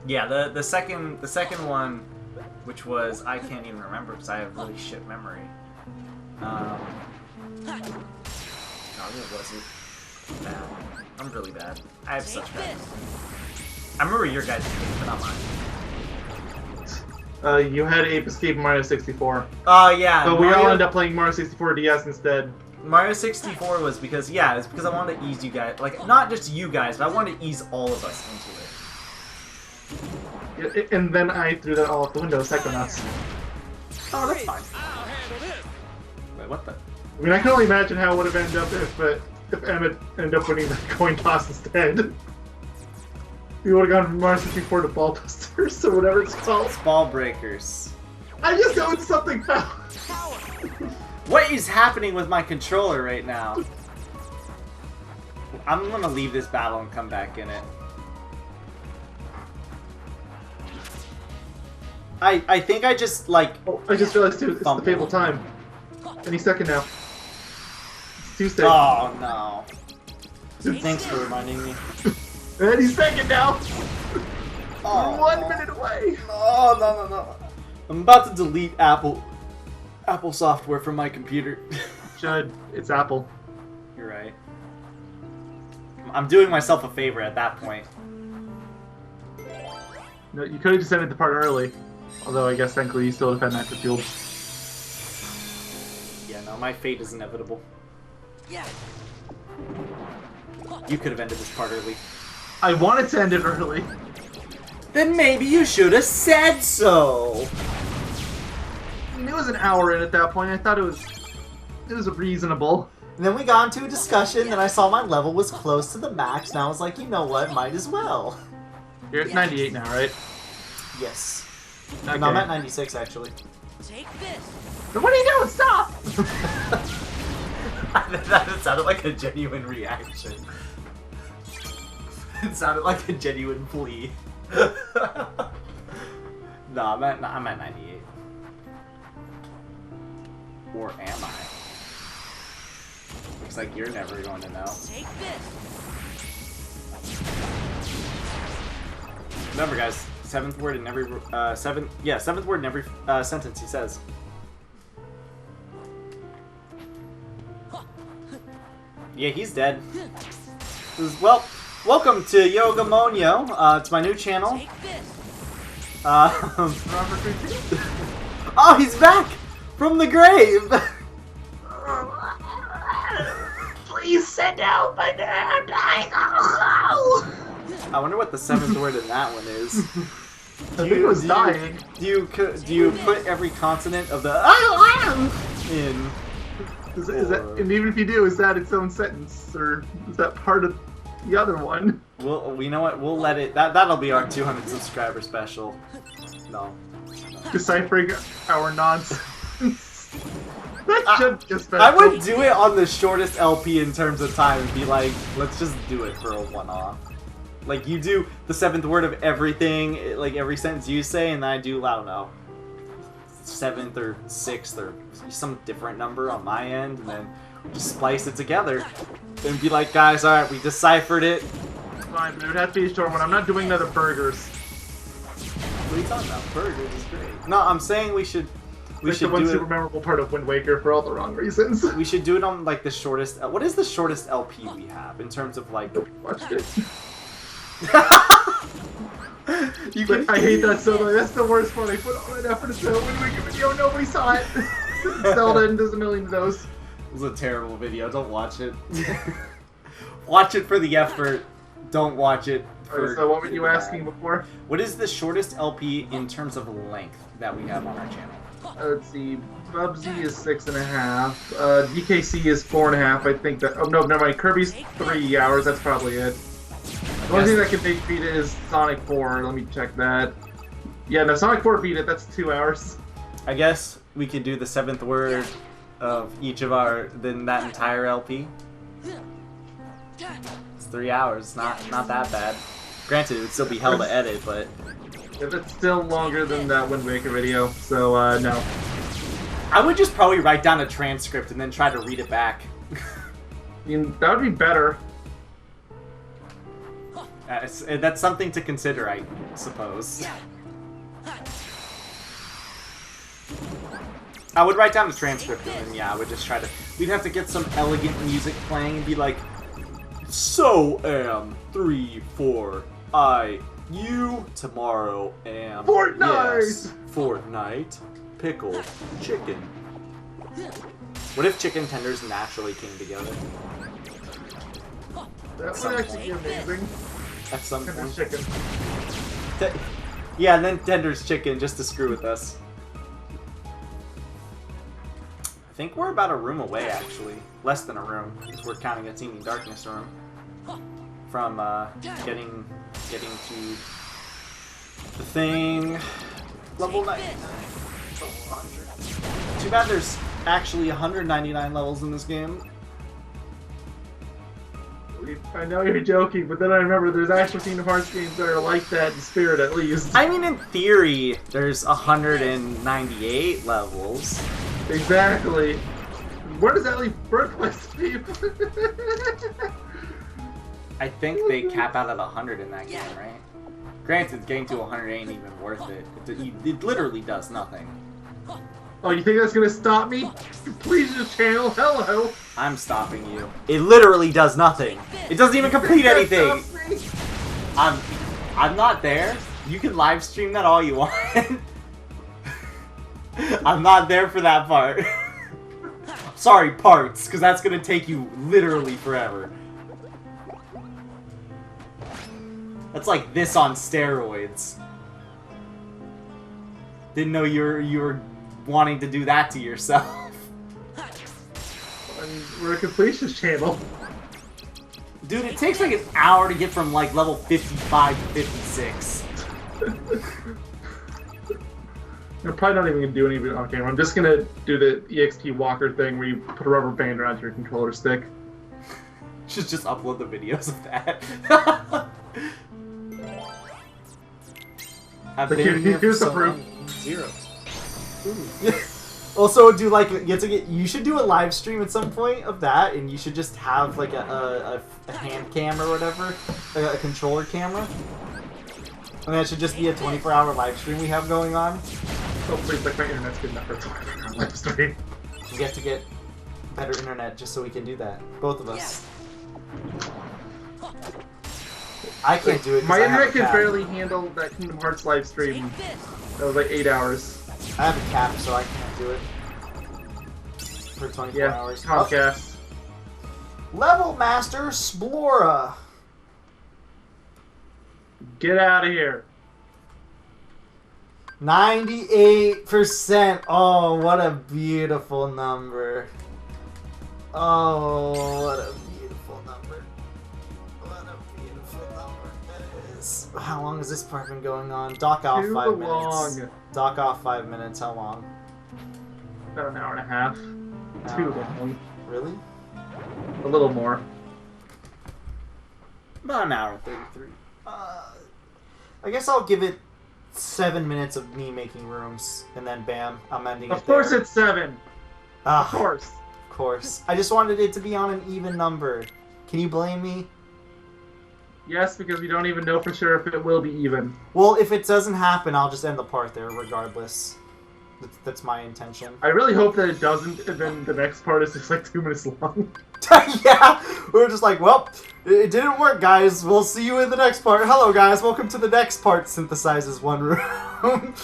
Yeah, the second one, which was I can't even remember because I have really shit memory. God, what was it? Bad. I'm really bad. I have Take such bad. this. I remember your guys' game, but not mine. You had Ape Escape Mario 64. Oh yeah. But we Mario, all ended up playing Mario 64 DS instead. Mario 64 was because it's because I wanted to ease you guys, like not just you guys, but I wanted to ease all of us into it. Yeah, and then I threw that all out the window, Psychonauts. Oh, that's fine. Wait, what the? I mean, I can only imagine how it would have ended up if Emmett ended up winning the coin toss instead. We would have gone from Mario 64 to Ball Busters or whatever it's called. It's Ball Breakers. I just know it's something foul. What is happening with my controller right now? I'm gonna leave this battle and come back in it. I think I just like. Oh, I just realized too, it's the Bumble. Fable time. Any second now. It's Tuesday. Oh no. Thanks for reminding me. Any second now. Oh, We're 1 minute away. Oh no. I'm about to delete Apple software from my computer. Judd, it's Apple. You're right. I'm doing myself a favor at that point. No, you could have just ended the part early. Although I guess thankfully you still would have had Nitro Fueled. Yeah, no, my fate is inevitable. Yeah. You could have ended this part early. I wanted to end it early. Then maybe you should have said so. I mean, it was an hour in at that point. I thought it was reasonable. And then we got into a discussion, and I saw my level was close to the max, and I was like, you know what, might as well. You're at 98 now, right? Yes. Okay. No, I'm at 96, actually. Take this. Then what are you doing? Stop! That sounded like a genuine reaction. It sounded like a genuine plea. No, I'm at 98. Or am I? Looks like you're never going to know. Take this. Remember, guys, seventh word in every seventh word in every sentence he says. Yeah, he's dead. Well, welcome to Yogamonyo. It's my new channel. Take this. Robert Ritchie? Oh, he's back from the grave. Please send out my dad. I wonder what the seventh word in that one is. I think it was dying. Do you put every consonant of the in? Is that, and even if you do, is that its own sentence, or is that part of the other one? Well, you know what? We'll let it. That'll be our 200 subscriber special. No. Deciphering our nonsense. That should just be. I would do it on the shortest LP in terms of time and be like, let's just do it for a one-off. Like, you do the seventh word of everything, like every sentence you say, and then I do, I don't know, seventh or sixth or some different number on my end, and then just splice it together. And be like, guys, alright, we deciphered it. Fine, but it would have to be a short one. I'm not doing another burgers. What are you talking about? Burgers is great. No, I'm saying we should Like the one super memorable part of Wind Waker for all the wrong reasons. We should do it on like the shortest. What is the shortest LP we have in terms of like? Watched it. You But I hate that so much. That's the worst part. I put all that effort into a Wind Waker video. Nobody saw it. Zelda and there's a million of those. It was a terrible video. Don't watch it. Watch it for the effort. Don't watch it. For So what were you asking before? What is the shortest LP in terms of length that we have on our channel? Let's see. Bubsy is 6.5. DKC is 4.5. I think that. Oh no, never mind. Kirby's 3 hours. That's probably it. The only thing that can beat it is Sonic 4. Let me check that. Yeah, no, Sonic 4 beat it. That's 2 hours. I guess we could do the 7th word of each of our, then that entire LP. It's 3 hours, not that bad. Granted, it would still be hell to edit, but... If it's still longer than that Wind Waker video, so, no. I would just probably write down a transcript and then try to read it back. I mean, that would be better. That's something to consider, I suppose. I would write down the transcript and then, yeah, I would just try to... We'd have to get some elegant music playing and be like, so am 3, 4, you tomorrow am... Fortnite! Yes, Fortnite, pickle, chicken. What if chicken tenders naturally came together? That would actually be amazing. At some Tender point. chicken. Yeah, and then tenders chicken just to screw with us. I think we're about a room away, actually. Less than a room, if we're counting a Teeming Darkness room. From, getting to the thing. Level 99. Level 100. Too bad there's actually 199 levels in this game. I know you're joking, but then I remember there's actual Kingdom Hearts games that are like that in spirit, at least. I mean, in theory, there's 198 levels. Exactly. Where does that leave Birthplace people? I think they cap out at 100 in that game, right? Granted, getting to 100 ain't even worth it. It literally does nothing. Oh, you think that's gonna stop me? Please just channel. Hello. I'm stopping you. It literally does nothing. It doesn't even complete anything. I'm not there. You can live stream that all you want. I'm not there for that part. Sorry, parts, because that's gonna take you literally forever. That's like this on steroids. Didn't know you were wanting to do that to yourself. We're a completionist channel. Dude, it takes like an hour to get from like level 55 to 56. I'm probably not even gonna do any of it on camera. I'm just gonna do the EXP walker thing where you put a rubber band around your controller stick. Should just upload the videos of that. I've Like, been here here's for the so proof. long. Zeros. Also, do like you should do a live stream at some point of that, and you should just have like a hand cam or whatever, like a controller camera, and that should just be a 24-hour live stream we have going on. Oh please, like my internet's good enough for a 24-hour live stream. We have to get better internet just so we can do that, both of us. I can't do it. 'cause My I have internet a can cap. barely handle that Kingdom Hearts live stream. That was like 8 hours. I have a cap, so I can't do it for 24 Yeah, hours. Comcast. Oh. Level Master Splora. Get out of here. 98%. Oh, what a beautiful number. Oh, what a beautiful number. What a beautiful number that is. How long has this part been going on? Dock off Too 5 minutes. long. Dock off 5 minutes. How long? About an hour and a half. An Too hour and a half. long. Really? A little more. About an hour and 33. I guess I'll give it 7 minutes of me making rooms, and then bam, I'm ending it Of course there. it's 7. Ah, Of course. Of course. I just wanted it to be on an even number. Can you blame me? Yes, because we don't even know for sure if it will be even. Well, if it doesn't happen, I'll just end the part there regardless. That's my intention. I really hope that it doesn't, and then the next part is just like 2 minutes long. Yeah! We're just like, well, it didn't work, guys. We'll see you in the next part. Hello, guys. Welcome to the next part. Synthesizes one room.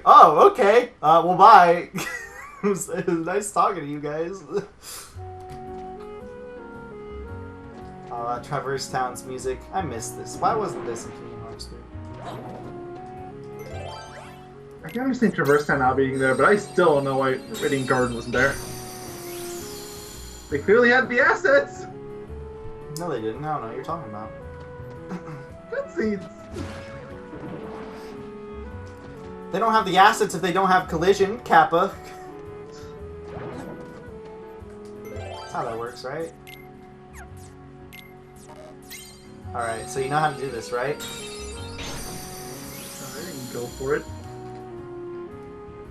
Oh, okay. Well, bye. It was nice talking to you guys. Traverse Town's music. I missed this. Why wasn't this in Kingdom Hearts 3? I can understand Traverse Town not being there, but I still don't know why Radiant Garden wasn't there. They clearly had the assets! No, they didn't. I don't know what you're talking about. Cutscenes. They don't have the assets if they don't have collision, Kappa. That's how that works, right? Alright, so you know how to do this, right? Alright, you can go for it.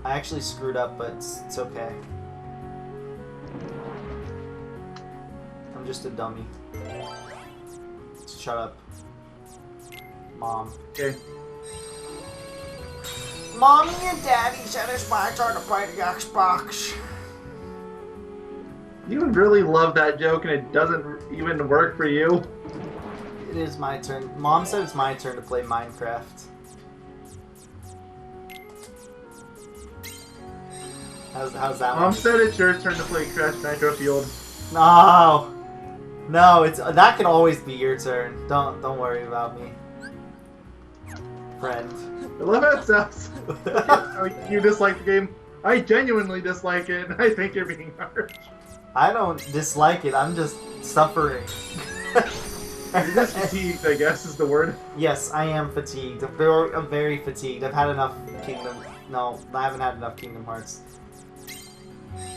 I actually screwed up, but it's okay. I'm just a dummy. Shut up. Mom. Okay. Mommy and Daddy said it's my turn to play the Xbox. You really love that joke and it doesn't even work for you. It is my turn. Mom said it's my turn to play Minecraft. How's that one? Mom said it's your turn to play Crash Nitro Field. No, no, it's that can always be your turn. Don't worry about me, friend. I love how it sounds. You dislike the game. I genuinely dislike it, and I think you're being harsh. I don't dislike it. I'm just suffering. You're just fatigued, I guess, is the word. Yes, I am fatigued. I'm very fatigued. I've had enough Kingdom. No, I haven't had enough Kingdom Hearts.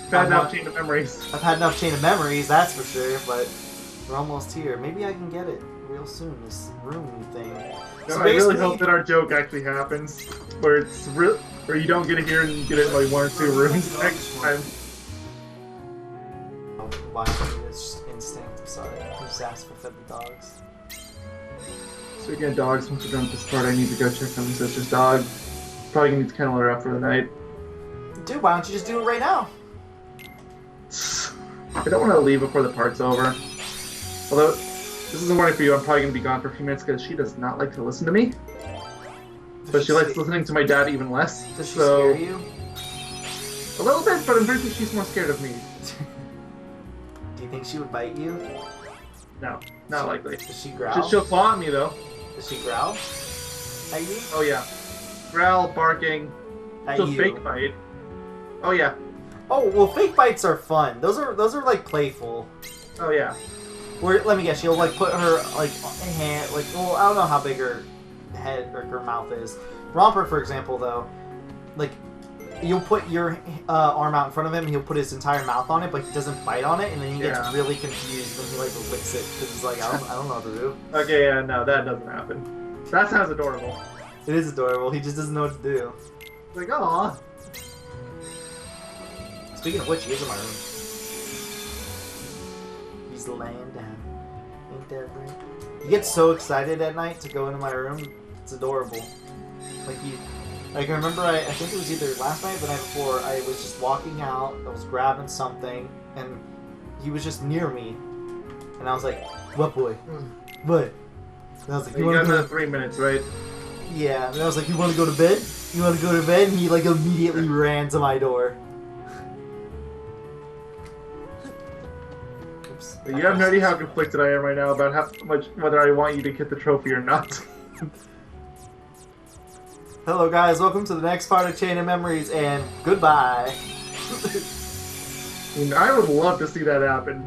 You've had enough Chain of Memories. I've had enough Chain of Memories, that's for sure, but we're almost here. Maybe I can get it real soon, this room thing. No, So I really basically- hope that our joke actually happens, where it's where you don't get it here and you get it in like 1 or 2 rooms next time. Oh, why? It's just instinct. I'm sorry. I just asked for fed the dogs. Speaking of dogs, once we're done with this part, I need to go check on my sister's dog. Probably gonna need to kennel her up for the night. Dude, why don't you just do it right now? I don't want to leave before the part's over. Although, this is a warning for you, I'm probably going to be gone for a few minutes because she does not like to listen to me. But she likes listening to my dad even less. Does she So, scare you? a little bit, but I'm pretty sure she's more scared of me. Do you think she would bite you? No, not likely. Does she growl? She'll claw at me though. Does she growl at you? Oh yeah. Growl, barking, At she'll you? fake bite. Oh yeah. Oh well, fake bites are fun. Those are like playful. Oh yeah. Where let me guess, she'll like put her like hand like well I don't know how big her head or her mouth is. Romper, for example, though, like you'll put your arm out in front of him, and he'll put his entire mouth on it, but he doesn't bite on it, and then he gets Yeah. really confused when he like licks it because he's like I don't know what to do. Okay, yeah, no, that doesn't happen. That sounds adorable. It is adorable. He just doesn't know what to do. Like, aw. Speaking of which, he is in my room. He's laying down. Ain't that right? He gets so excited at night to go into my room. It's adorable. Like I remember, I think it was either last night or the night before, I was just walking out, I was grabbing something, and he was just near me. And I was like, what boy? What? And I was like, You wanna got go another to... 3 minutes, right? Yeah, and I was like, you want to go to bed? You want to go to bed? And he like immediately ran to my door. Oops. You have no idea how conflicted I am right now about how much whether I want you to get the trophy or not. Hello guys, welcome to the next part of Chain of Memories, and goodbye. I mean, I would love to see that happen.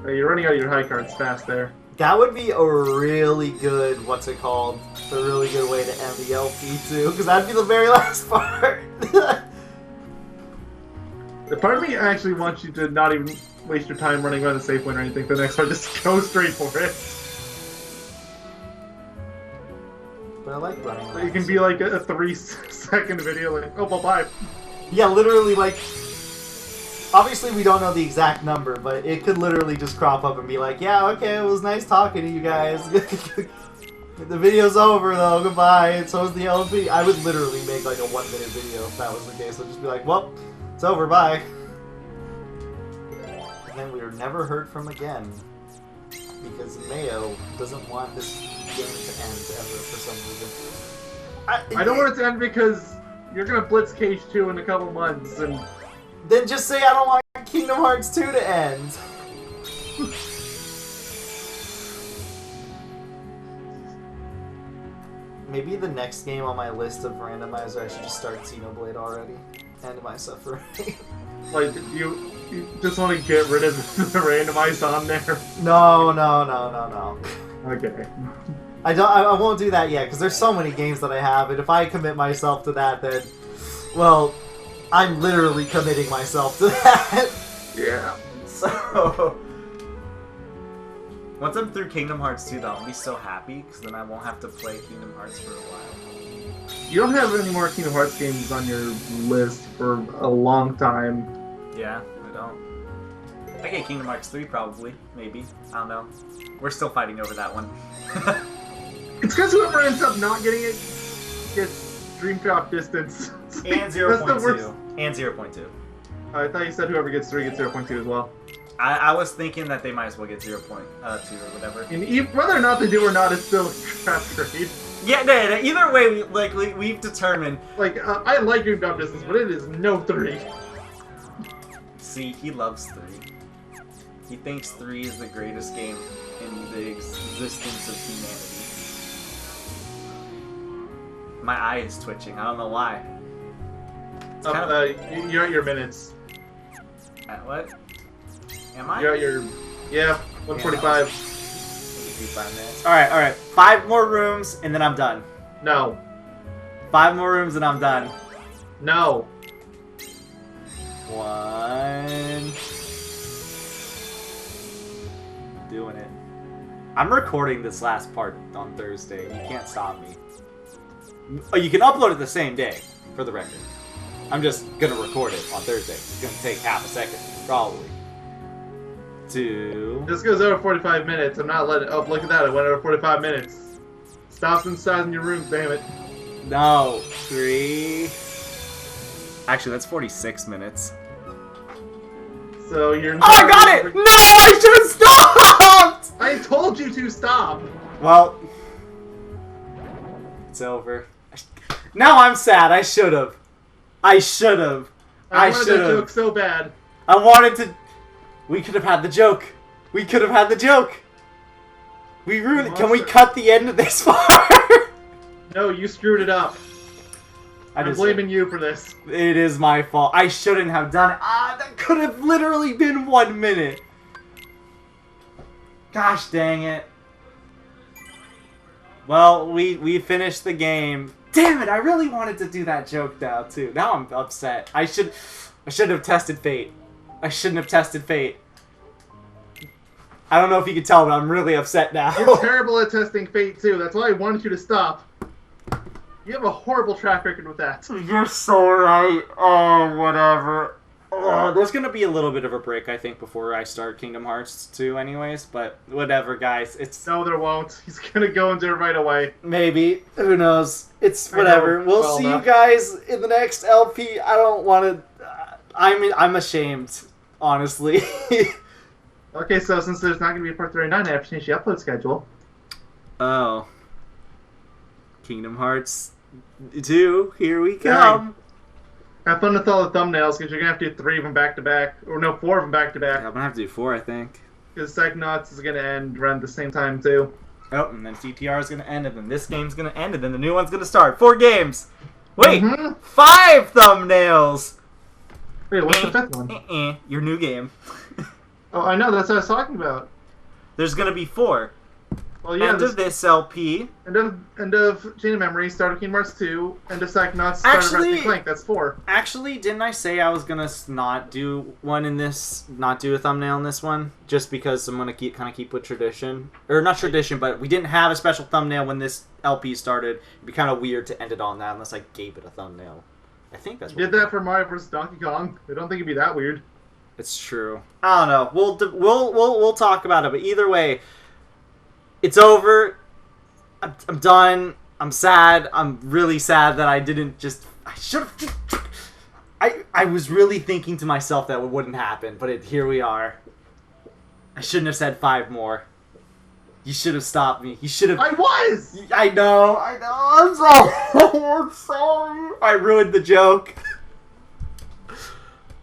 You're running out of your high cards fast there. That would be a really good, what's it called? A really good way to end the LP too, because that'd be the very last part. The part of me actually wants you to not even waste your time running around the safe point or anything for the next part, just go straight for it. But I like running around. You can be like a 3-second video, like, oh, bye-bye. Yeah, literally, like... Obviously, we don't know the exact number, but it could literally just crop up and be like, yeah, okay, it was nice talking to you guys. The video's over, though. Goodbye. And so is the LP. I would literally make, like, a 1-minute video if that was the case. I'd just be like, well, it's over. Bye. And then we were never heard from again. Because Mayo doesn't want this game to end ever for some reason. I don't want it to end because you're gonna blitz Cage 2 in a couple months, and Then just say I don't want Kingdom Hearts 2 to end. Maybe the next game on my list of randomizer, I should just start Xenoblade already. End my suffering. like, you You just want to get rid of the randomize on there. No. Okay. I won't do that yet because there's so many games that I have, and if I commit myself to that, then, well, I'm literally committing myself to that. Yeah. So, once I'm through Kingdom Hearts 2, though, I'll be so happy because then I won't have to play Kingdom Hearts for a while. You don't have any more Kingdom Hearts games on your list for a long time. Yeah, I don't. I get Kingdom Hearts 3 probably, maybe. I don't know. We're still fighting over that one. It's because whoever ends up not getting it gets Dream Drop Distance. And 0.2. And 0.2. I thought you said whoever gets 3 gets 0.2 as well. I was thinking that they might as well get 0.2 or whatever. And whether or not they do or not is still a crap grade. Yeah, no, either way, we've determined. Like, I like Dream Drop Distance, but it is no 3. See, he loves 3. He thinks 3 is the greatest game in the existence of humanity. My eye is twitching. I don't know why. It's kind of... You're at your minutes. At what? Am I? You're at your... Yeah, 145. 5 minutes. Alright. 5 more rooms, and then I'm done. No. 5 more rooms, and I'm done. No. 1. Doing it. I'm recording this last part on Thursday. You can't stop me. Oh, you can upload it the same day, for the record. I'm just gonna record it on Thursday. It's gonna take half a second, probably. 2. This goes over 45 minutes. I'm not letting... Oh, look at that. It went over 45 minutes. Stop inside in your rooms, damn it. No. 3. Actually, that's 46 minutes. So you're... Oh, I got it! No, I should have stopped! I told you to stop! Well, it's over. Now I'm sad. I should have. I wanted that joke so bad. I wanted to. We could have had the joke. We ruined it. Can we cut the end of this part? No, you screwed it up. I'm blaming you for this. It is my fault. I shouldn't have done it. That could have literally been 1 minute. Gosh dang it. Well, we finished the game. Damn it, I really wanted to do that joke now, too. Now I'm upset. I shouldn't have tested fate. I shouldn't have tested fate. I don't know if you can tell, but I'm really upset now. You're terrible at testing fate, too. That's why I wanted you to stop. You have a horrible track record with that. You're so right. Oh, whatever. There's going to be a little bit of a break, I think, before I start Kingdom Hearts 2 anyways, but whatever, guys. It's... No, there won't. He's going to go into it right away. Maybe. Who knows? It's whatever. We'll see you guys in the next LP. I don't want to... I'm ashamed, honestly. Okay, so since there's not going to be a part 39, I have to change the upload schedule. Oh. Kingdom Hearts 2, here we come. Have fun with all the thumbnails, because you're going to have to do 3 of them back-to-back. Or no, 4 of them back-to-back. Yeah, I'm going to have to do 4, I think. Because Psychonauts is going to end around the same time, too. Oh, and then CTR is going to end, and then this game's going to end, and then the new one's going to start. 4 games! Wait! 5 thumbnails! Wait, what's the 5th one? Your new game. Oh, I know, that's what I was talking about. There's going to be 4. Well, yeah, end of this LP. End of Chain of Memory, start of Kingdom Hearts 2, end of Psychonauts, start of Ratchet & Clank. That's 4. Actually, didn't I say I was gonna not do one in this, not do a thumbnail in this one, just because I'm gonna keep with tradition, or not tradition, but we didn't have a special thumbnail when this LP started. It'd be kind of weird to end it on that unless I gave it a thumbnail. I think that's. You did that for Mario vs. Donkey Kong. I don't think it'd be that weird. It's true. I don't know. We'll talk about it, but either way. It's over. I'm done. I'm sad. I'm really sad that I didn't just... I should have... I was really thinking to myself that it wouldn't happen, but here we are. I shouldn't have said 5 more. You should have stopped me. You should have... I was! I know. I'm sorry. I'm sorry. I ruined the joke.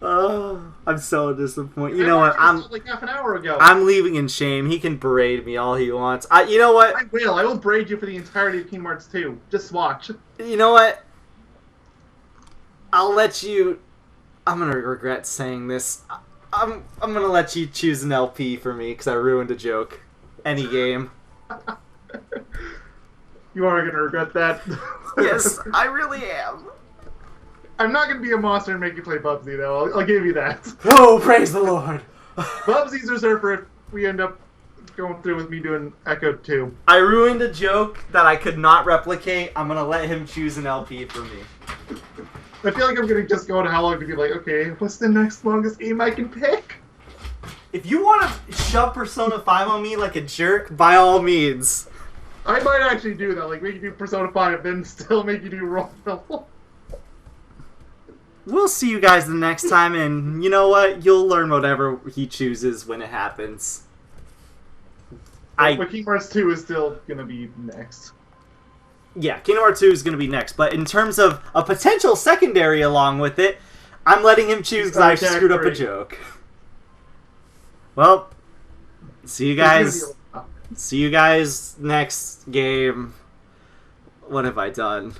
Oh, I'm so disappointed. You know what? Like half an hour ago. I'm leaving in shame. He can berate me all he wants. You know what? I will. I will braid you for the entirety of Kingdom Hearts 2. Just watch. You know what? I'll let you... I'm gonna regret saying this. I'm gonna let you choose an LP for me because I ruined a joke. Any game. You are gonna regret that. Yes, I really am. I'm not gonna be a monster and make you play Bubsy though. I'll give you that. Oh, praise the Lord. Bubsy's reserved for if we end up going through with me doing Echo 2. I ruined a joke that I could not replicate. I'm gonna let him choose an LP for me. I feel like I'm gonna just go to how long to be like, okay, what's the next longest game I can pick? If you want to shove Persona 5 on me like a jerk, by all means. I might actually do that, like make you do Persona 5, then still make you do Royal. We'll see you guys the next time, and you know what? You'll learn whatever he chooses when it happens. But Kingdom Hearts 2 is still gonna be next. Yeah, Kingdom Hearts 2 is going to be next, but in terms of a potential secondary along with it, I'm letting him choose because I screwed up a joke. Well, see you guys. See you guys next game. What have I done?